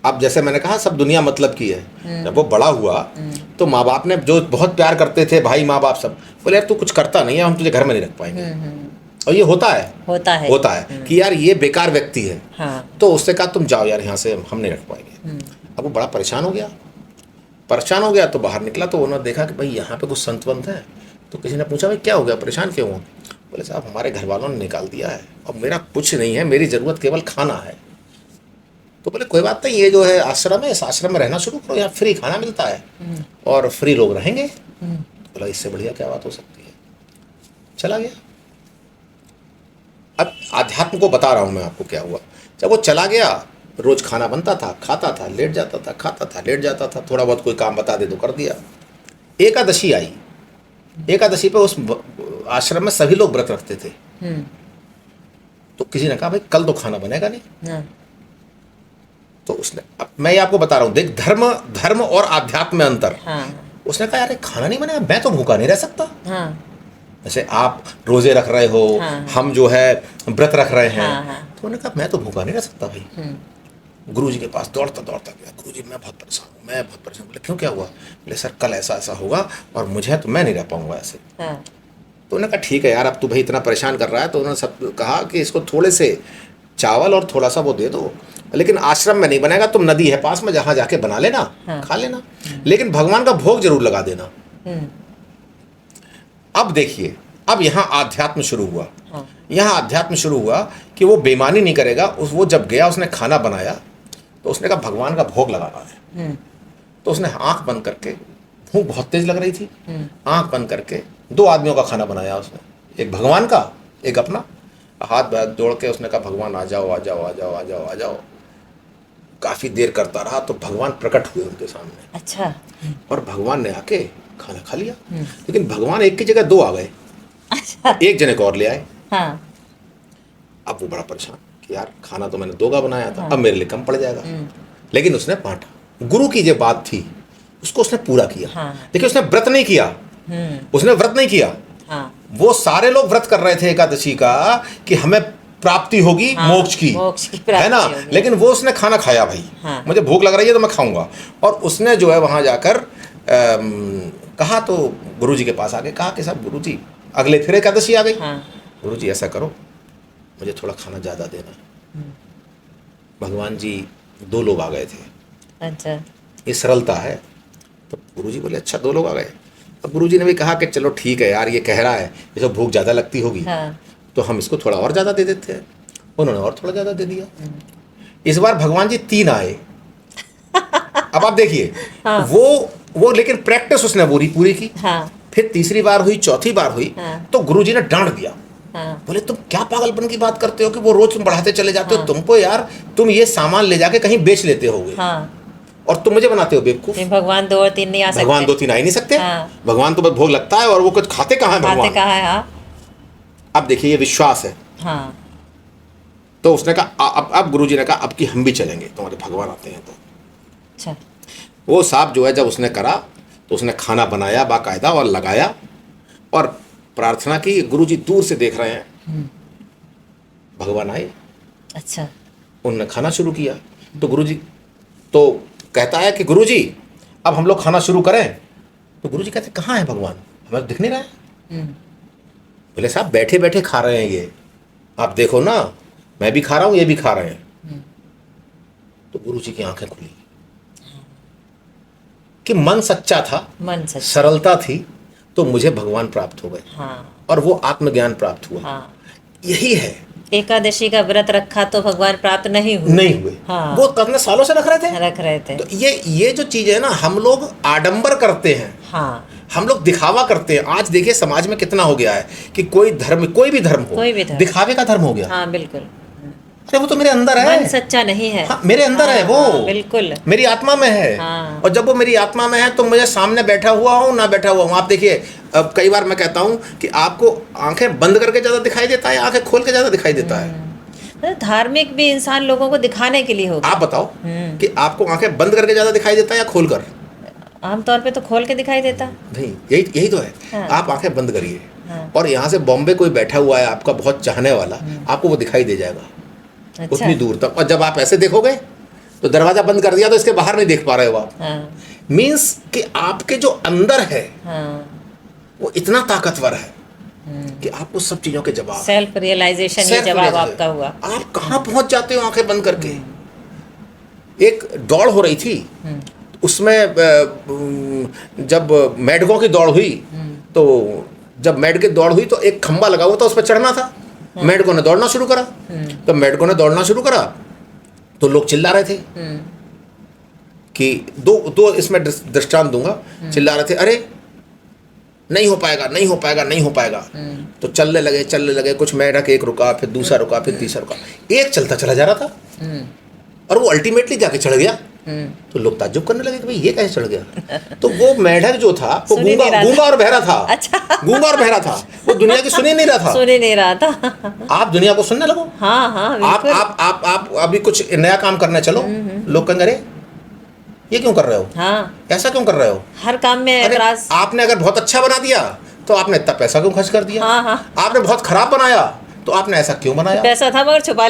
अब जैसे मैंने कहा सब दुनिया मतलब की है। जब वो बड़ा हुआ तो माँ बाप ने, जो बहुत प्यार करते थे भाई माँ बाप सब, बोले यार तू कुछ करता नहीं है, हम तुझे घर में नहीं रख पाएंगे। और ये होता है कि यार ये बेकार व्यक्ति है। हाँ तो उससे कहा तुम जाओ यार यहाँ से, हम नहीं रख पाएंगे। अब वो बड़ा परेशान हो गया, तो बाहर निकला तो उन्होंने देखा कि भाई यहाँ पे कुछ संतवंत है। तो किसी ने पूछा भाई क्या हो गया, परेशान क्यों हो? बोले साहब हमारे घर वालों ने निकाल दिया है, अब मेरा कुछ नहीं है, मेरी ज़रूरत केवल खाना है। तो बोले कोई बात नहीं, ये जो है आश्रम है, इस आश्रम में रहना शुरू करो, यहाँ फ्री खाना मिलता है और फ्री लोग रहेंगे। बोला इससे बढ़िया क्या बात हो सकती है। चला गया। अब आध्यात्म को बता रहा हूँ मैं आपको क्या हुआ। जब वो चला गया, रोज खाना बनता था, खाता था, लेट जाता था, खाता था, लेट जाता था, थोड़ा बहुत कोई काम बता दे तो कर दिया। एकादशी आई, एकादशी पे उस आश्रम में सभी लोग व्रत रखते थे। तो किसी ने कहा भाई कल तो खाना बनेगा नहीं। हाँ तो उसने, अब मैं ये आपको बता रहा हूँ, देख धर्म और आध्यात्म में अंतर। हाँ उसने कहा यार खाना नहीं बनेगा, मैं तो भूखा नहीं रह सकता। हाँ जैसे आप रोजे रख रहे हो, हाँ, हम जो है व्रत रख रहे हैं। हाँ, हाँ, तो उन्होंने कहा मैं तो भूखा नहीं रह सकता भाई। गुरुजी के पास दौड़ता गया, गुरुजी मैं बहुत परेशान हूँ, मैं बहुत परेशान। बोले क्यों, क्या हुआ? बोले सर कल ऐसा ऐसा होगा और मुझे तो मैं नहीं रह पाऊंगा ऐसे। हाँ तो उन्होंने कहा ठीक है यार, अब तू भाई इतना परेशान कर रहा है। तो उन्होंने सब कहा कि इसको थोड़े से चावल और थोड़ा सा वो दे दो, लेकिन आश्रम में नहीं बनेगा, तुम नदी है पास में, जहाँ जाके बना लेना, खा लेना, लेकिन भगवान का भोग जरूर लगा देना। अब देखिए, अब यहाँ आध्यात्म शुरू हुआ। यहाँ आध्यात्म शुरू हुआ कि वो बेईमानी नहीं करेगा। वो जब गया, उसने खाना बनाया, तो उसने कहा भगवान का भोग लगाना है। तो उसने आंख बंद करके, भूख बहुत तेज लग रही थी, आंख बंद करके 2 आदमियों का खाना बनाया उसने, एक भगवान का, एक अपना। हाथ जोड़ के उसने कहा भगवान आ जाओ आ जाओ आ जाओ आ जाओ आ जाओ। काफी देर करता रहा तो भगवान प्रकट हुए उनके सामने। अच्छा। और भगवान ने आके खाना खा लिया। लेकिन भगवान एक की जगह 2 आ गए। अच्छा। एक जने को और ले आए। हाँ अब वो बड़ा परेशान कि यार खाना तो मैंने 2 का बनाया था, अब मेरे लिए कम पड़ जाएगा। लेकिन उसने बांटा। गुरु की जो बात थी उसको उसने पूरा किया। हाँ। देखिए उसने व्रत नहीं किया, उसने व्रत नहीं किया। हाँ वो सारे लोग व्रत कर रहे थे एकादशी का कि हमें प्राप्ति होगी, हाँ, मोक्ष की प्राप्ति है ना। होगी। लेकिन वो उसने खाना खाया भाई। हाँ। मुझे भूख लग रही है तो मैं खाऊंगा। और उसने जो है वहां जाकर कहा तो गुरुजी के पास आ गए, कहा कि साहब गुरुजी अगले फिर एकादशी आ गई, हाँ। गुरुजी ऐसा करो मुझे थोड़ा खाना ज़्यादा देना। भगवान जी 2 लोग आ गए थे, अच्छा। ये सरलता है। तो गुरुजी बोले अच्छा 2 लोग आ गए। अब गुरुजी ने भी कहा कि चलो ठीक है यार, ये कह रहा है इसे भूख ज़्यादा लगती होगी, हाँ। तो हम इसको थोड़ा और ज़्यादा दे देते हैं। उन्होंने और थोड़ा ज़्यादा दे दिया। इस बार भगवान जी 3 आए। अब आप देखिए, हाँ। वो लेकिन प्रैक्टिस उसने पूरी की। हाँ। फिर तीसरी बार हुई, चौथी बार हुई, हाँ। तो गुरुजी ने डांट दिया। हाँ। बोले तुम क्या पागलपन की बात करते हो कि वो रोज तुम बढ़ाते चले जाते हो, हाँ। तुमको यार तुम ये सामान ले जाके कहीं बेच लेते होगे, हाँ। और तुम मुझे बनाते हो बेवकूफ। नहीं, भगवान 2 और 3 नहीं आ सकते। भगवान 2-3 आ ही नहीं सकते। हाँ। भगवान तो बस भोग लगता है, और वो कुछ खाते कहाँ है खाते भगवान। कहाँ है। हाँ। अब देखिए ये विश्वास है। हाँ। तो उसने कहा अब गुरुजी ने कहा अब कि हम भी चलेंगे, तुम्हारे भगवान आते हैं तो। अच्छा। वो साहब जो है जब उसने करा तो उसने खाना बनाया बाकायदा और लगाया और प्रार्थना की। गुरुजी दूर से देख रहे हैं, भगवान आए, अच्छा। उन्होंने खाना शुरू किया। तो गुरुजी तो कहता है कि गुरुजी अब हम लोग खाना शुरू करें। तो गुरुजी कहते कहाँ है भगवान, हमें दिख नहीं रहा है। बोले साहब बैठे बैठे खा रहे हैं ये, आप देखो ना, मैं भी खा रहा हूँ ये भी खा रहे हैं। तो गुरुजी की आंखें खुली कि मन सच्चा था, मन सच। सरलता थी, तो मुझे भगवान प्राप्त हो गए। हाँ। और वो आत्मज्ञान प्राप्त हुआ। हाँ। यही है। एकादशी का व्रत रखा तो भगवान प्राप्त नहीं हुए। नहीं हुए। हाँ। वो कितने सालों से रख रहे थे। रख रहे थे। तो ये जो चीज है ना, हम लोग आडंबर करते हैं। हाँ। हम लोग दिखावा करते हैं। आज देखिए समाज में कितना हो गया है कि कोई धर्म, कोई भी धर्म हो, कोई भी धर्म। दिखावे का धर्म हो गया। हाँ बिल्कुल। अरे वो तो मेरे अंदर है, मन सच्चा नहीं है। हाँ, मेरे अंदर है वो। हाँ, बिल्कुल। मेरी आत्मा में है। हाँ। और जब वो मेरी आत्मा में है तो मुझे सामने बैठा हुआ हूँ ना बैठा हुआ हूँ। आप देखिए, अब कई बार मैं कहता हूँ कि आपको आंखें बंद करके ज़्यादा दिखाई देता है, आंखें खोल के ज़्यादा दिखाई देता है। तो धार्मिक भी इंसान लोगों को दिखाने के लिए होगा। आप बताओ कि आपको आंखें बंद करके ज़्यादा दिखाई देता है या खोल कर। आमतौर पे तो खोल के दिखाई देता। नहीं, यही तो है। हाँ। आप आंखें बंद करिए, हाँ। और यहाँ से बॉम्बे कोई बैठा हुआ है आपका बहुत चाहने वाला, आपको वो दिखाई दे जाएगा। अच्छा। उतनी दूर तक। और जब आप ऐसे देखोगे तो दरवाजा बंद कर दिया तो इसके बाहर नहीं देख पा रहे हो आप। हाँ। मीन्स कि आपके जो अंदर है हाँ। वो इतना ताकतवर है कि आपको सब चीजों के जवाब, सेल्फ रियलाइजेशन, ये Self जवाब realization। आपका हुआ। आप कहाँ पहुंच जाते हो आंखें बंद करके। एक दौड़ हो रही थी, उसमें जब मेढकों की दौड़ हुई, तो जब मेढक की दौड़ हुई तो एक खंबा लगा हुआ था, उस पर चढ़ना था। मेढकों ने दौड़ना शुरू करा। तो मेढकों ने दौड़ना शुरू करा तो लोग चिल्ला रहे थे कि दो इसमें दृष्टांत दूंगा। चिल्ला रहे थे अरे नहीं हो पाएगा, नहीं हो पाएगा, नहीं हो पाएगा। तो चलने लगे। कुछ मेढक एक रुका, फिर दूसरा रुका, फिर तीसरा रुका। एक चलता चला जा रहा था और वो अल्टीमेटली जाके चढ़ गया। तो लोग ताज्जुब करने लगे कि भाई ये कैसे चढ़ गया। तो वो मेढक जो था वो सुन ही नहीं रहा गूंगा और बहरा था। अच्छा। गूंगा और बहरा था, वो दुनिया की सुन ही नहीं रहा था। सुन ही नहीं रहा था। आप दुनिया को सुनने लगो। हाँ हाँ आप बिल्कुल। आप अभी कुछ नया काम करने चलो, लोग कहेंगे अरे ये क्यों कर रहे हो, हाँ, ऐसा क्यों कर रहे हो। हर काम में अरे एतराज। आपने अगर बहुत अच्छा बना दिया तो आपने इतना पैसा क्यों खर्च कर दिया। हाँ, हाँ। आपने बहुत खराब बनाया तो आपने ऐसा क्यों बनाया, पैसा था मगर छुपा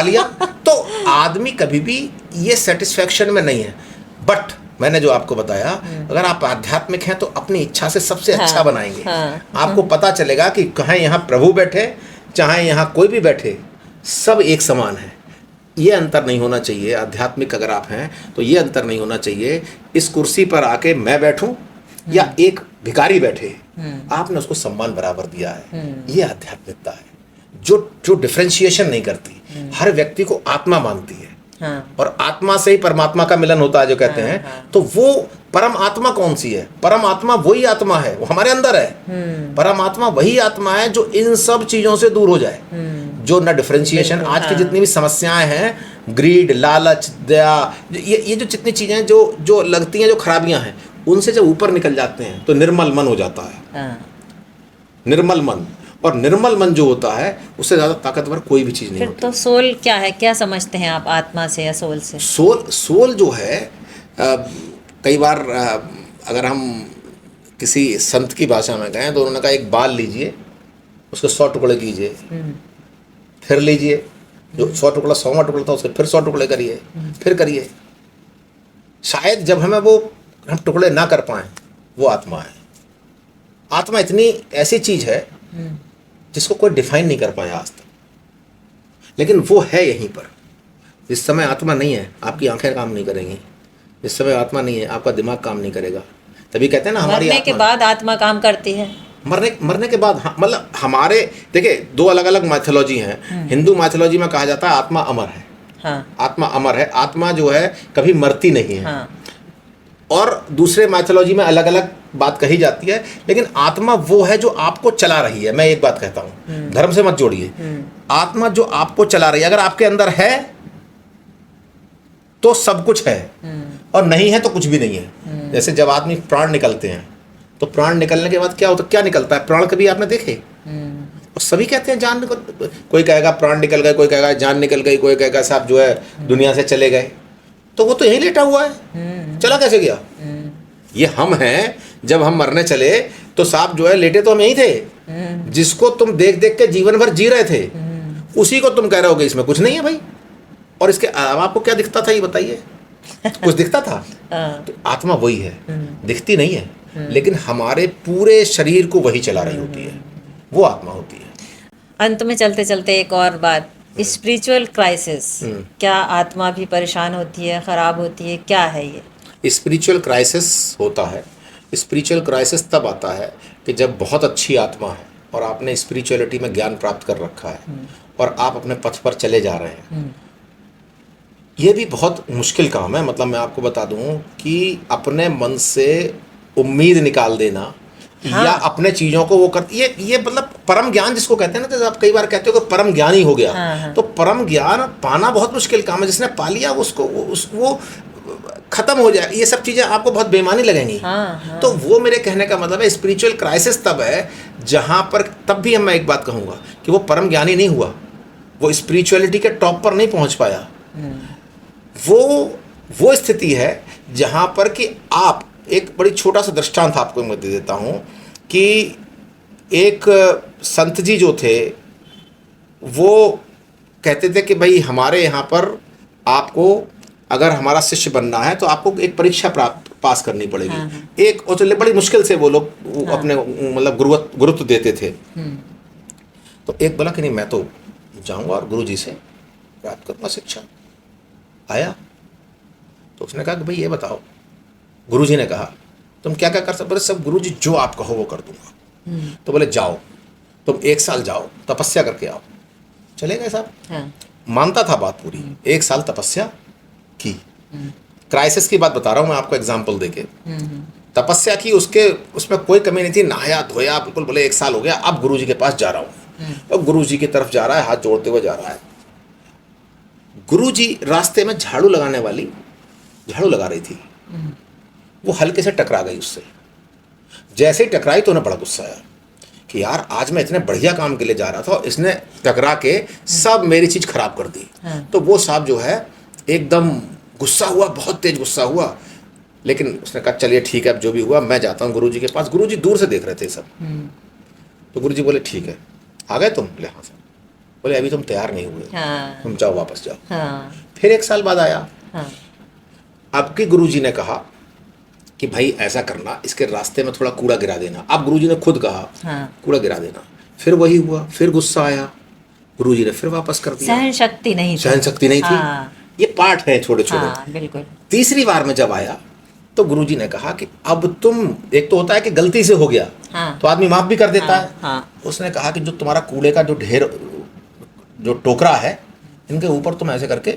लिया। तो आदमी कभी भी ये सेटिस्फेक्शन में नहीं है। बट मैंने जो आपको बताया, अगर आप आध्यात्मिक हैं तो अपनी इच्छा से सबसे अच्छा बनाएंगे। हाँ। आपको पता चलेगा कि कहीं यहाँ प्रभु बैठे चाहे यहाँ कोई भी बैठे, सब एक समान है। ये अंतर नहीं होना चाहिए। आध्यात्मिक अगर आप हैं तो ये अंतर नहीं होना चाहिए, इस कुर्सी पर आके मैं बैठूं या एक भिखारी बैठे, आपने उसको सम्मान बराबर दिया है। ये आध्यात्मिकता है जो डिफरेंशिएशन नहीं करती, हर व्यक्ति को आत्मा मानती है। हाँ। और आत्मा से ही परमात्मा का मिलन होता है जो कहते हैं। तो वो परम आत्मा कौन सी है? परम आत्मा वही आत्मा है, वो हमारे अंदर है। परम आत्मा वही आत्मा है जो इन सब चीजों से दूर हो जाए, जो न डिफरेंशिएशन। आज की जितनी भी समस्याएं हैं, ग्रीड, लालच, दया, ये जो जितनी चीजें जो लगती हैं, जो खराबियां हैं, उनसे जब ऊपर निकल जाते हैं तो निर्मल मन हो जाता है। हाँ। निर्मल मन, और निर्मल मन जो होता है उससे ज्यादा ताकतवर कोई भी चीज नहीं फिर होती। तो सोल क्या है, क्या समझते हैं आप आत्मा से या सोल से? सोल जो है, कई बार अगर हम किसी संत की भाषा में कहें तो उन्होंने कहा एक बाल लीजिए, उसके 100 टुकड़े कीजिए, फिर लीजिए जो 100 टुकड़ा 100वां टुकड़ा था उसके फिर 100 टुकड़े करिए, फिर करिए। शायद जब हम टुकड़े ना कर पाएं, वो आत्मा है। आत्मा इतनी ऐसी चीज है जिसको कोई डिफाइन नहीं कर पाया आज तक, लेकिन वो है यहीं पर। जिस समय आत्मा नहीं है आपकी आंखें काम नहीं करेंगी, जिस समय आत्मा नहीं है आपका दिमाग काम नहीं करेगा। तभी कहते हैं ना हमारी मरने के आत्मा बाद आत्मा काम करती है। मरने के बाद, हाँ, मतलब हमारे देखिए दो अलग अलग माइथोलॉजी हैं। हिंदू माइथोलॉजी में कहा जाता है आत्मा अमर है। हाँ आत्मा अमर है, आत्मा जो है कभी मरती नहीं है। हाँ और दूसरे माइथोलॉजी में अलग अलग बात कही जाती है, लेकिन आत्मा वो है जो आपको चला रही है। मैं एक बात कहता हूँ, धर्म से मत जोड़िए। आत्मा जो आपको चला रही है, अगर आपके अंदर है तो सब कुछ है, और नहीं है तो कुछ भी नहीं है। जैसे जब आदमी प्राण निकलते हैं तो प्राण निकलने के बाद क्या होता, क्या निकलता है? प्राण कभी आपने देखे? और सभी कहते हैं जान निकल, कोई कहेगा प्राण निकल गए, कोई कहेगा जान निकल गई, कोई कहेगा साहब जो है दुनिया से चले गए। तो वो तो यहीं लेटा हुआ है, चला कैसे गया? ये हम हैं। जब हम मरने चले तो साहब जो है लेटे तो हम यहीं थे। जिसको तुम देख देख के जीवन भर जी रहे थे, उसी को तुम कह रहे होगे इसमें कुछ नहीं है भाई। और इसके अलावा आपको क्या दिखता था ये बताइए? कुछ दिखता था? तो आत्मा वही है, दिखती नहीं है, लेकिन हमारे पूरे शरीर को वही चला रही होती है, वो आत्मा होती है। अंत में चलते चलते एक और बात, स्पिरिचुअल क्राइसिस, क्या आत्मा भी परेशान होती है, खराब होती है, क्या है ये? स्पिरिचुअल क्राइसिस होता है। स्पिरिचुअल क्राइसिस तब आता है कि जब बहुत अच्छी आत्मा है और आपने स्पिरिचुअलिटी में ज्ञान प्राप्त कर रखा है और आप अपने पथ पर चले जा रहे हैं। ये भी बहुत मुश्किल काम है। मतलब मैं आपको बता दूं कि अपने मन से उम्मीद निकाल देना, हाँ। या अपने चीज़ों को वो कर, ये मतलब परम ज्ञान जिसको कहते हैं ना, जैसे आप कई बार कहते हो कि परम ज्ञानी हो गया। हाँ। तो परम ज्ञान पाना बहुत मुश्किल काम है। जिसने पा लिया उसको वो खत्म हो जाए। ये सब चीज़ें आपको बहुत बेईमानी लगेंगी। हाँ। तो वो मेरे कहने का मतलब है स्पिरिचुअल क्राइसिस तब है जहाँ पर, तब भी मैं एक बात कहूँगा कि वो परम ज्ञानी नहीं हुआ, वो स्पिरिचुअलिटी के टॉप पर नहीं पहुँच पाया। वो स्थिति है जहाँ पर कि आप, एक बड़ी छोटा सा दृष्टांत आपको मैं दे देता हूँ कि एक संत जी जो थे वो कहते थे कि भाई हमारे यहाँ पर आपको अगर हमारा शिष्य बनना है तो आपको एक परीक्षा पास करनी पड़ेगी। हाँ। एक, और चलिए बड़ी मुश्किल से वो लोग अपने मतलब गुरुत्व देते थे। तो एक बोला कि नहीं मैं तो जाऊँगा और गुरु जी से प्राप्त करूँगा शिक्षा। आया तो उसने कहा कि भाई ये बताओ, गुरुजी ने कहा तुम क्या क्या कर सकते? बोले सब गुरुजी जो आप कहो वो कर दूंगा। तो बोले जाओ तुम 1 साल जाओ तपस्या करके आओ। चले गए साहब। हाँ। मानता था बात पूरी। 1 साल तपस्या की। क्राइसिस की बात बता रहा हूँ मैं आपको एग्जाम्पल देके। तपस्या की, उसमें कोई कमी नहीं थी, नहाया धोया बिल्कुल। बोले 1 साल हो गया, अब गुरुजी के पास जा रहा हूँ। अब गुरुजी की तरफ जा रहा है, हाथ जोड़ते हुए जा रहा है। गुरुजी रास्ते में झाड़ू लगाने वाली झाड़ू लगा रही थी, वो हल्के से टकरा गई उससे। जैसे ही टकराई तो उन्हें बड़ा गुस्सा आया कि यार आज मैं इतने बढ़िया काम के लिए जा रहा था और इसने टकरा के सब मेरी चीज़ खराब कर दी। तो वो साहब जो है एकदम गुस्सा हुआ, बहुत तेज गुस्सा हुआ। लेकिन उसने कहा चलिए ठीक है, अब जो भी हुआ मैं जाता हूँ गुरुजी के पास। गुरुजी दूर से देख रहे थे सब। तो गुरुजी बोले ठीक है, आ गए तुम? बोले हाँ सर। बोले अभी तुम तैयार नहीं हुए, हाँ। तुम जाओ वापस जाओ। हाँ। फिर 1 साल बाद आया। हाँ। अब के गुरुजी ने कहा कि भाई ऐसा करना, इसके रास्ते में थोड़ा कूड़ा गिरा देना। अब गुरुजी ने खुद कहा हाँ। कूड़ा गिरा देना। फिर वही हुआ, फिर गुस्सा आया, गुरुजी ने फिर वापस कर दिया। सहन शक्ति नहीं थी। सहन शक्ति नहीं थी। हाँ। ये पार्ट है छोटे छोटे। हाँ, बिल्कुल। तीसरी बार में जब आया तो गुरुजी ने कहा कि अब तुम, एक तो होता है कि गलती से हो गया, हाँ। तो आदमी माफ भी कर देता हाँ। है। हाँ। उसने कहा कि जो तुम्हारा कूड़े का जो ढेर, जो टोकरा है, इनके ऊपर तुम ऐसे करके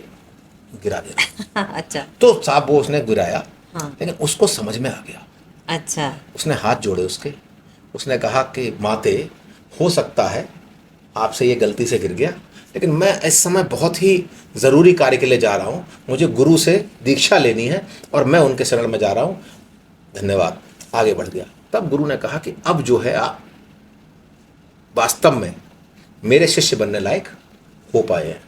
गिरा देना। अच्छा। तो साहब वो उसने गिराया। हाँ। लेकिन उसको समझ में आ गया। अच्छा। उसने हाथ जोड़े उसके, उसने कहा कि माते, हो सकता है आपसे ये गलती से गिर गया, लेकिन मैं इस समय बहुत ही ज़रूरी कार्य के लिए जा रहा हूँ, मुझे गुरु से दीक्षा लेनी है और मैं उनके शरण में जा रहा हूँ, धन्यवाद। आगे बढ़ गया। तब गुरु ने कहा कि अब जो है आप वास्तव में मेरे शिष्य बनने लायक हो पाए हैं।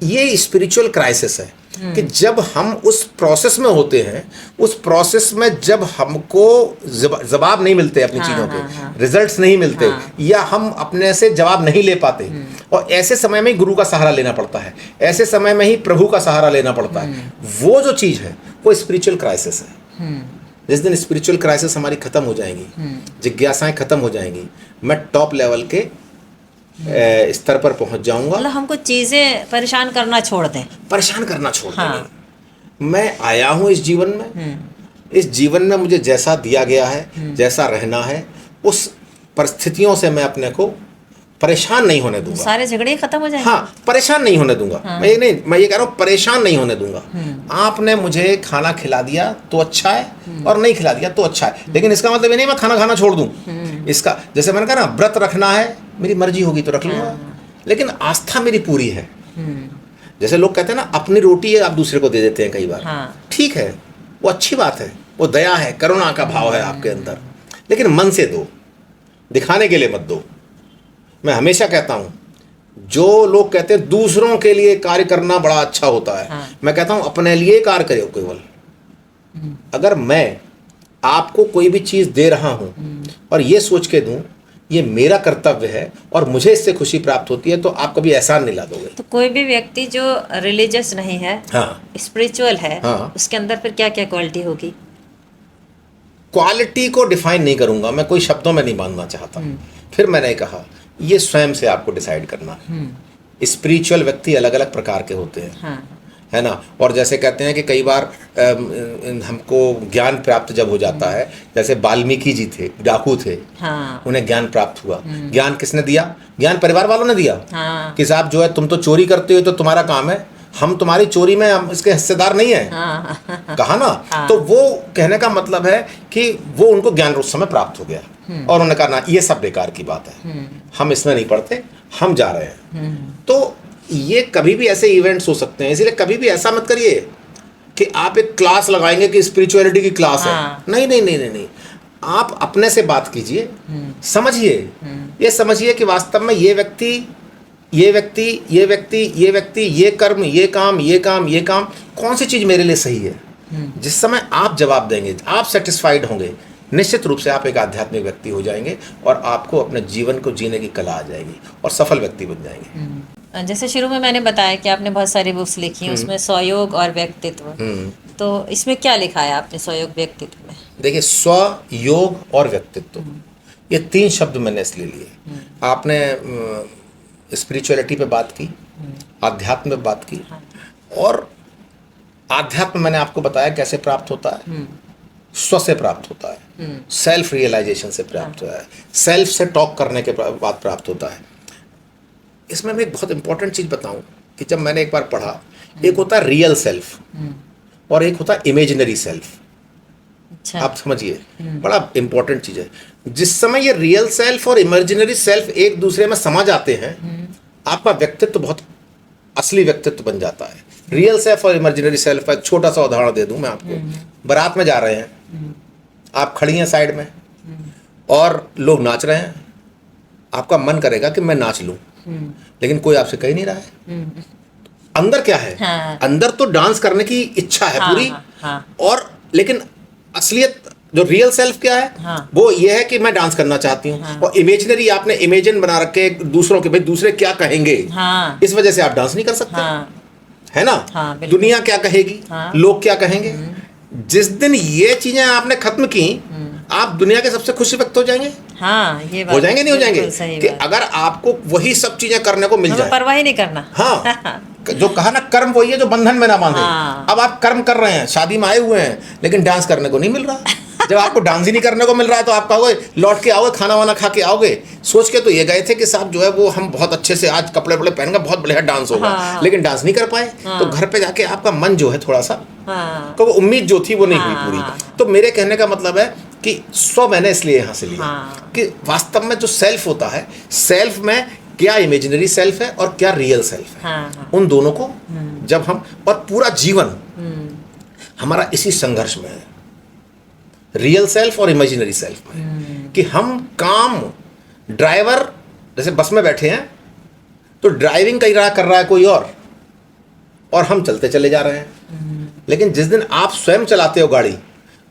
ये स्पिरिचुअल क्राइसिस है कि जब हम उस प्रोसेस में होते हैं, उस प्रोसेस में जब हमको जवाब नहीं मिलते अपनी चीज़ों के, रिजल्ट्स नहीं मिलते, या हम अपने से जवाब नहीं ले पाते, और ऐसे समय में ही गुरु का सहारा लेना पड़ता है, ऐसे समय में ही प्रभु का सहारा लेना पड़ता है। वो जो चीज़ है वो स्पिरिचुअल क्राइसिस है। जिस दिन स्पिरिचुअल क्राइसिस हमारी खत्म हो जाएंगी, जिज्ञासाएं खत्म हो जाएंगी, मैं टॉप लेवल के स्तर पर पहुंच जाऊंगा। मतलब हमको चीजें परेशान करना छोड़ दें। परेशान करना छोड़ हाँ। देंगे। मैं आया हूं इस जीवन में, इस जीवन में मुझे जैसा दिया गया है, जैसा रहना है, उस परिस्थितियों से मैं अपने को परेशान नहीं होने दूंगा। सारे झगड़े खत्म हो जाएंगे। हाँ, परेशान नहीं होने दूंगा। मैं ये कह रहा हूँ परेशान नहीं होने दूंगा। आपने मुझे खाना खिला दिया तो अच्छा है, और नहीं खिला दिया तो अच्छा है, लेकिन इसका मतलब ये नहीं मैं खाना खाना छोड़ दूं। इसका, जैसे मैंने कहा ना, व्रत रखना है, मेरी मर्जी होगी तो रख लूंगा, लेकिन आस्था मेरी पूरी है। जैसे लोग कहते हैं ना, अपनी रोटी है आप दूसरे को दे देते हैं कई बार। ठीक है, वो अच्छी बात है, वो दया है, करुणा का भाव है आपके अंदर, लेकिन मन से दो, दिखाने के लिए मत दो। मैं हमेशा कहता हूं, जो लोग कहते हैं दूसरों के लिए कार्य करना बड़ा अच्छा होता है, मैं कहता हूं अपने लिए कार्य करो केवल। अगर मैं आपको कोई भी चीज दे रहा हूं और ये सोच के दूं ये मेरा कर्तव्य है और मुझे इससे खुशी प्राप्त होती है, तो आप कभी एहसान नहीं ला दोगे। तो कोई भी व्यक्ति जो रिलीजियस नहीं है, स्पिरिचुअल है, उसके अंदर फिर क्या क्या क्वालिटी होगी? क्वालिटी को डिफाइन नहीं करूंगा मैं, कोई शब्दों में नहीं बांधना चाहता। फिर मैंने कहा ये स्वयं से आपको डिसाइड करना है। स्पिरिचुअल व्यक्ति अलग अलग प्रकार के होते हैं, है ना। और जैसे कहते हैं कि कई बार हमको ज्ञान प्राप्त जब हो जाता है, जैसे वाल्मीकि जी थे, डाकू थे, उन्हें ज्ञान प्राप्त हुआ। ज्ञान किसने दिया? ज्ञान परिवार वालों ने दिया कि साहब जो है तुम तो चोरी करते हो तो तुम्हारा काम है, हम तुम्हारी चोरी में हम इसके हिस्सेदार नहीं है। कहा ना। तो वो कहने का मतलब है कि वो उनको ज्ञान उस समय प्राप्त हो गया, और उन्होंने कहा ना ये सब बेकार की बात है, हम इसमें नहीं पढ़ते, हम जा रहे हैं। तो ये कभी भी ऐसे इवेंट्स हो सकते हैं, इसलिए कभी भी ऐसा मत करिए कि आप एक क्लास लगाएंगे कि स्पिरिचुअलिटी की क्लास है। नहीं नहीं नहीं नहीं नहीं, आप अपने से बात कीजिए, समझिए, ये समझिए कि वास्तव में ये व्यक्ति, ये व्यक्ति, ये व्यक्ति, ये व्यक्ति, ये कर्म, ये काम, ये काम, ये काम, कौन सी चीज़ मेरे लिए सही है। जिस समय आप जवाब देंगे, आप सेटिस्फाइड होंगे, निश्चित रूप से आप एक आध्यात्मिक व्यक्ति हो जाएंगे और आपको अपने जीवन को जीने की कला आ जाएगी और सफल व्यक्ति बन जाएंगे। जैसे शुरू में मैंने बताया कि आपने बहुत सारी बुक्स लिखी हैं, उसमें स्वयोग और व्यक्तित्व, तो इसमें क्या लिखा है आपने स्वयोग व्यक्तित्व में? देखिए, स्व, योग और व्यक्तित्व, ये तीन शब्द मैंने इसलिए लिए। आपने स्पिरिचुअलिटी पे बात की, आध्यात्म पे बात की, और आध्यात्म मैंने आपको बताया कैसे प्राप्त होता है, स्व से प्राप्त होता है, सेल्फ रियलाइजेशन से प्राप्त होता है, सेल्फ से टॉक करने के बाद प्राप्त होता है। इसमें मैं एक बहुत इंपॉर्टेंट चीज़ बताऊं कि जब मैंने एक बार पढ़ा, एक होता है रियल सेल्फ और एक होता है इमेजिनरी सेल्फ। अच्छा। आप समझिए, बड़ा इंपॉर्टेंट चीज़ है। जिस समय ये रियल सेल्फ और इमेजिनरी सेल्फ एक दूसरे में समा जाते हैं, आपका व्यक्तित्व बहुत असली व्यक्तित्व बन जाता है। रियल सेल्फ और इमेजिनरी सेल्फ का एक छोटा सा उदाहरण दे दूं मैं आपको। बारात में जा रहे हैं, आप खड़ी हैं साइड में और लोग नाच रहे हैं, आपका मन करेगा कि मैं नाच लूं, लेकिन कोई आपसे कह नहीं रहा है। अंदर क्या है? अंदर तो डांस करने की इच्छा है पूरी, और लेकिन असलियत जो रियल सेल्फ क्या है, वो ये है कि मैं डांस करना चाहती हूँ। और इमेजिनरी आपने इमेजिन बना रखे दूसरों के, भाई दूसरे क्या कहेंगे, इस वजह से आप डांस नहीं कर सकते, है ना। दुनिया क्या कहेगी, लोग क्या कहेंगे। जिस दिन ये चीजें आपने खत्म की, आप दुनिया के सबसे खुश व्यक्ति हो जाएंगे। ये बात हो जाएंगे, नहीं हो जाएंगे कि अगर आपको वही सब चीजें करने को मिल जाए, परवाह ही नहीं करना। हाँ, जो कहा ना, कर्म वही है जो बंधन में ना बांधे। अब आप कर्म कर रहे हैं, शादी में आए हुए हैं, लेकिन डांस करने को नहीं मिल रहा। जब आपको डांस ही नहीं करने को मिल रहा है, तो आप कहोगे, लौट के आओगे, खाना वाना खा के आओगे, सोच के तो ये गए थे कि साहब जो है वो हम बहुत अच्छे से आज कपड़े वपड़े पहन के बहुत बढ़िया डांस होगा, लेकिन डांस नहीं कर पाए। तो घर पे जाके आपका मन जो है थोड़ा सा, तो वो उम्मीद जो थी वो नहीं हुई पूरी। तो मेरे कहने का मतलब है कि स्व मैंने इसलिए यहाँ से लिया कि वास्तव में जो सेल्फ होता है, सेल्फ में क्या इमेजिनरी सेल्फ है और क्या रियल सेल्फ है। उन दोनों को जब हम, और पूरा जीवन हमारा इसी संघर्ष में है, रियल सेल्फ और इमेजिनरी सेल्फ में, कि हम काम, ड्राइवर जैसे बस में बैठे हैं तो ड्राइविंग कर रहा है कोई और हम चलते चले जा रहे हैं। लेकिन जिस दिन आप स्वयं चलाते हो गाड़ी,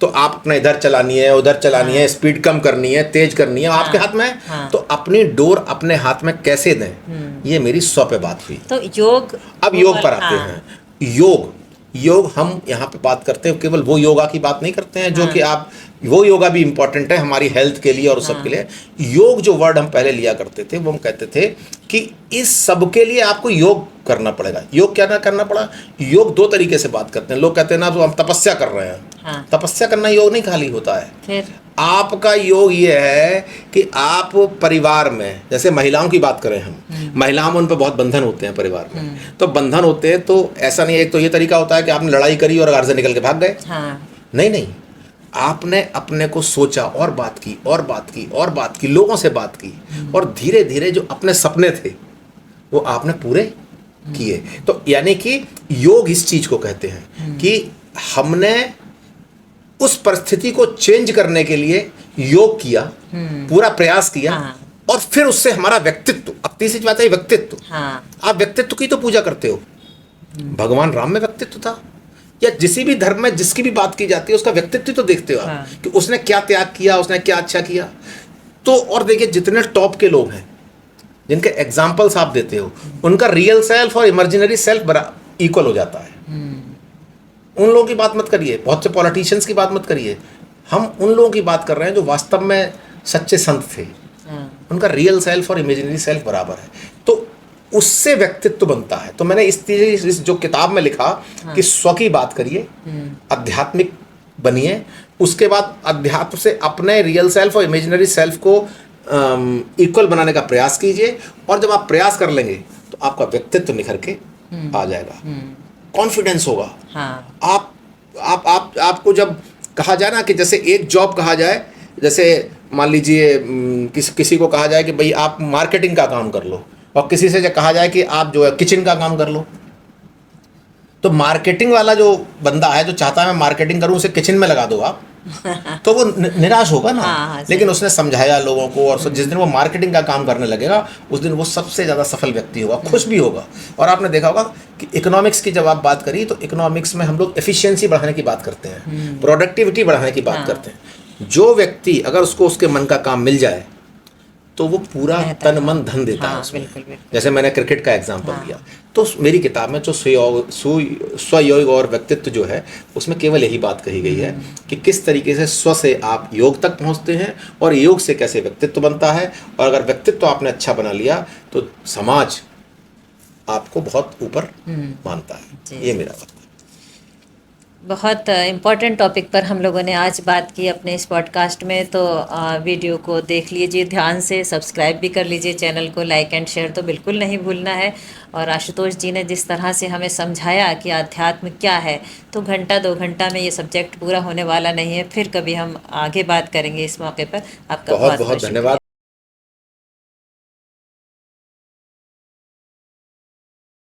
तो आप अपना इधर चलानी है, उधर चलानी है, स्पीड कम करनी है, तेज करनी है, आपके हाथ में है। तो अपनी डोर अपने हाथ में कैसे दें, ये मेरी 100 पे बात हुई। तो योग, अब योग पर आते हैं। योग, योग हम यहाँ पे बात करते हैं, केवल वो योगा की बात नहीं करते हैं जो कि आप, वो योगा भी इम्पोर्टेंट है हमारी हेल्थ के लिए और उस सब के लिए। योग जो वर्ड हम पहले लिया करते थे वो हम कहते थे कि इस सब के लिए आपको योग करना पड़ेगा। योग क्या ना करना पड़ा, योग दो तरीके से बात करते हैं। लोग कहते हैं ना तो हम तपस्या कर रहे हैं, तपस्या करना योग नहीं खाली होता है। फिर आपका योग ये है कि आप परिवार में, जैसे महिलाओं की बात करें हम, महिलाओं में उन पर बहुत बंधन होते हैं परिवार में, तो बंधन होते हैं तो ऐसा नहीं है। एक तो ये तरीका होता है कि आपने लड़ाई करी और घर से निकल के भाग गए, नहीं नहीं, आपने अपने को सोचा और बात की और बात की और बात की, लोगों से बात की, और धीरे धीरे जो अपने सपने थे वो आपने पूरे किए। तो यानी कि योग इस चीज को कहते हैं कि हमने उस परिस्थिति को चेंज करने के लिए योग किया, पूरा प्रयास किया, और फिर उससे हमारा व्यक्तित्व, अब तीसरी बात है व्यक्तित्व। आप व्यक्तित्व की तो पूजा करते हो, भगवान राम में व्यक्तित्व था, या किसी भी धर्म में जिसकी भी बात की जाती है उसका व्यक्तित्व तो देखते हो आप कि उसने क्या त्याग किया, उसने क्या अच्छा किया। तो और देखिए जितने टॉप के लोग हैं जिनके एग्जाम्पल्स आप देते हो, उनका रियल सेल्फ और इमेजिनरी सेल्फ इक्वल हो जाता है। उन लोगों की बात मत करिए, बहुत से पॉलिटिशियंस की बात मत करिए, हम उन लोगों की बात कर रहे हैं जो वास्तव में सच्चे संत थे। उनका रियल सेल्फ और इमेजिनरी सेल्फ बराबर है, तो उससे व्यक्तित्व बनता है। तो मैंने इस जो किताब में लिखा कि स्व की बात करिए, आध्यात्मिक बनिए, उसके बाद अध्यात्म से अपने रियल सेल्फ और इमेजिनरी सेल्फ को इक्वल बनाने का प्रयास कीजिए, और जब आप प्रयास कर लेंगे तो आपका व्यक्तित्व निखर के आ जाएगा, कॉन्फिडेंस होगा। आपको जब कहा जाए ना कि जैसे एक जॉब कहा जाए, जैसे मान लीजिए किसी को कहा जाए कि भाई आप मार्केटिंग का काम कर लो, और किसी से कहा जाए कि आप जो है किचन का काम कर लो, तो मार्केटिंग वाला जो बंदा है जो चाहता है मैं मार्केटिंग करूं, उसे किचन में लगा दो आप तो वो निराश होगा ना। लेकिन उसने समझाया लोगों को, और जिस दिन वो मार्केटिंग का काम करने लगेगा उस दिन वो सबसे ज़्यादा सफल व्यक्ति होगा, खुश भी होगा। और आपने देखा होगा कि इकोनॉमिक्स की जब आप बात करी तो इकोनॉमिक्स में हम लोग एफिशिएंसी बढ़ाने की बात करते हैं, प्रोडक्टिविटी बढ़ाने की बात करते हैं। जो व्यक्ति अगर उसको उसके मन का काम मिल जाए तो वो पूरा तन मन धन देता है उसमें। बिल्कुल। जैसे मैंने क्रिकेट का एग्जांपल दिया, तो मेरी किताब में जो स्वयोग और व्यक्तित्व जो है उसमें केवल यही बात कही गई है कि किस तरीके से स्व से आप योग तक पहुंचते हैं और योग से कैसे व्यक्तित्व बनता है, और अगर व्यक्तित्व आपने अच्छा बना लिया तो समाज आपको बहुत ऊपर मानता है। ये मेरा बात है। बहुत इम्पॉर्टेंट टॉपिक पर हम लोगों ने आज बात की अपने इस पॉडकास्ट में। तो वीडियो को देख लीजिए ध्यान से, सब्सक्राइब भी कर लीजिए चैनल को, लाइक एंड शेयर तो बिल्कुल नहीं भूलना है। और आशुतोष जी ने जिस तरह से हमें समझाया कि आध्यात्म क्या है, तो घंटा 2 घंटा में ये सब्जेक्ट पूरा होने वाला नहीं है। फिर कभी हम आगे बात करेंगे इस मौके पर। आपका बहुत बहुत धन्यवाद।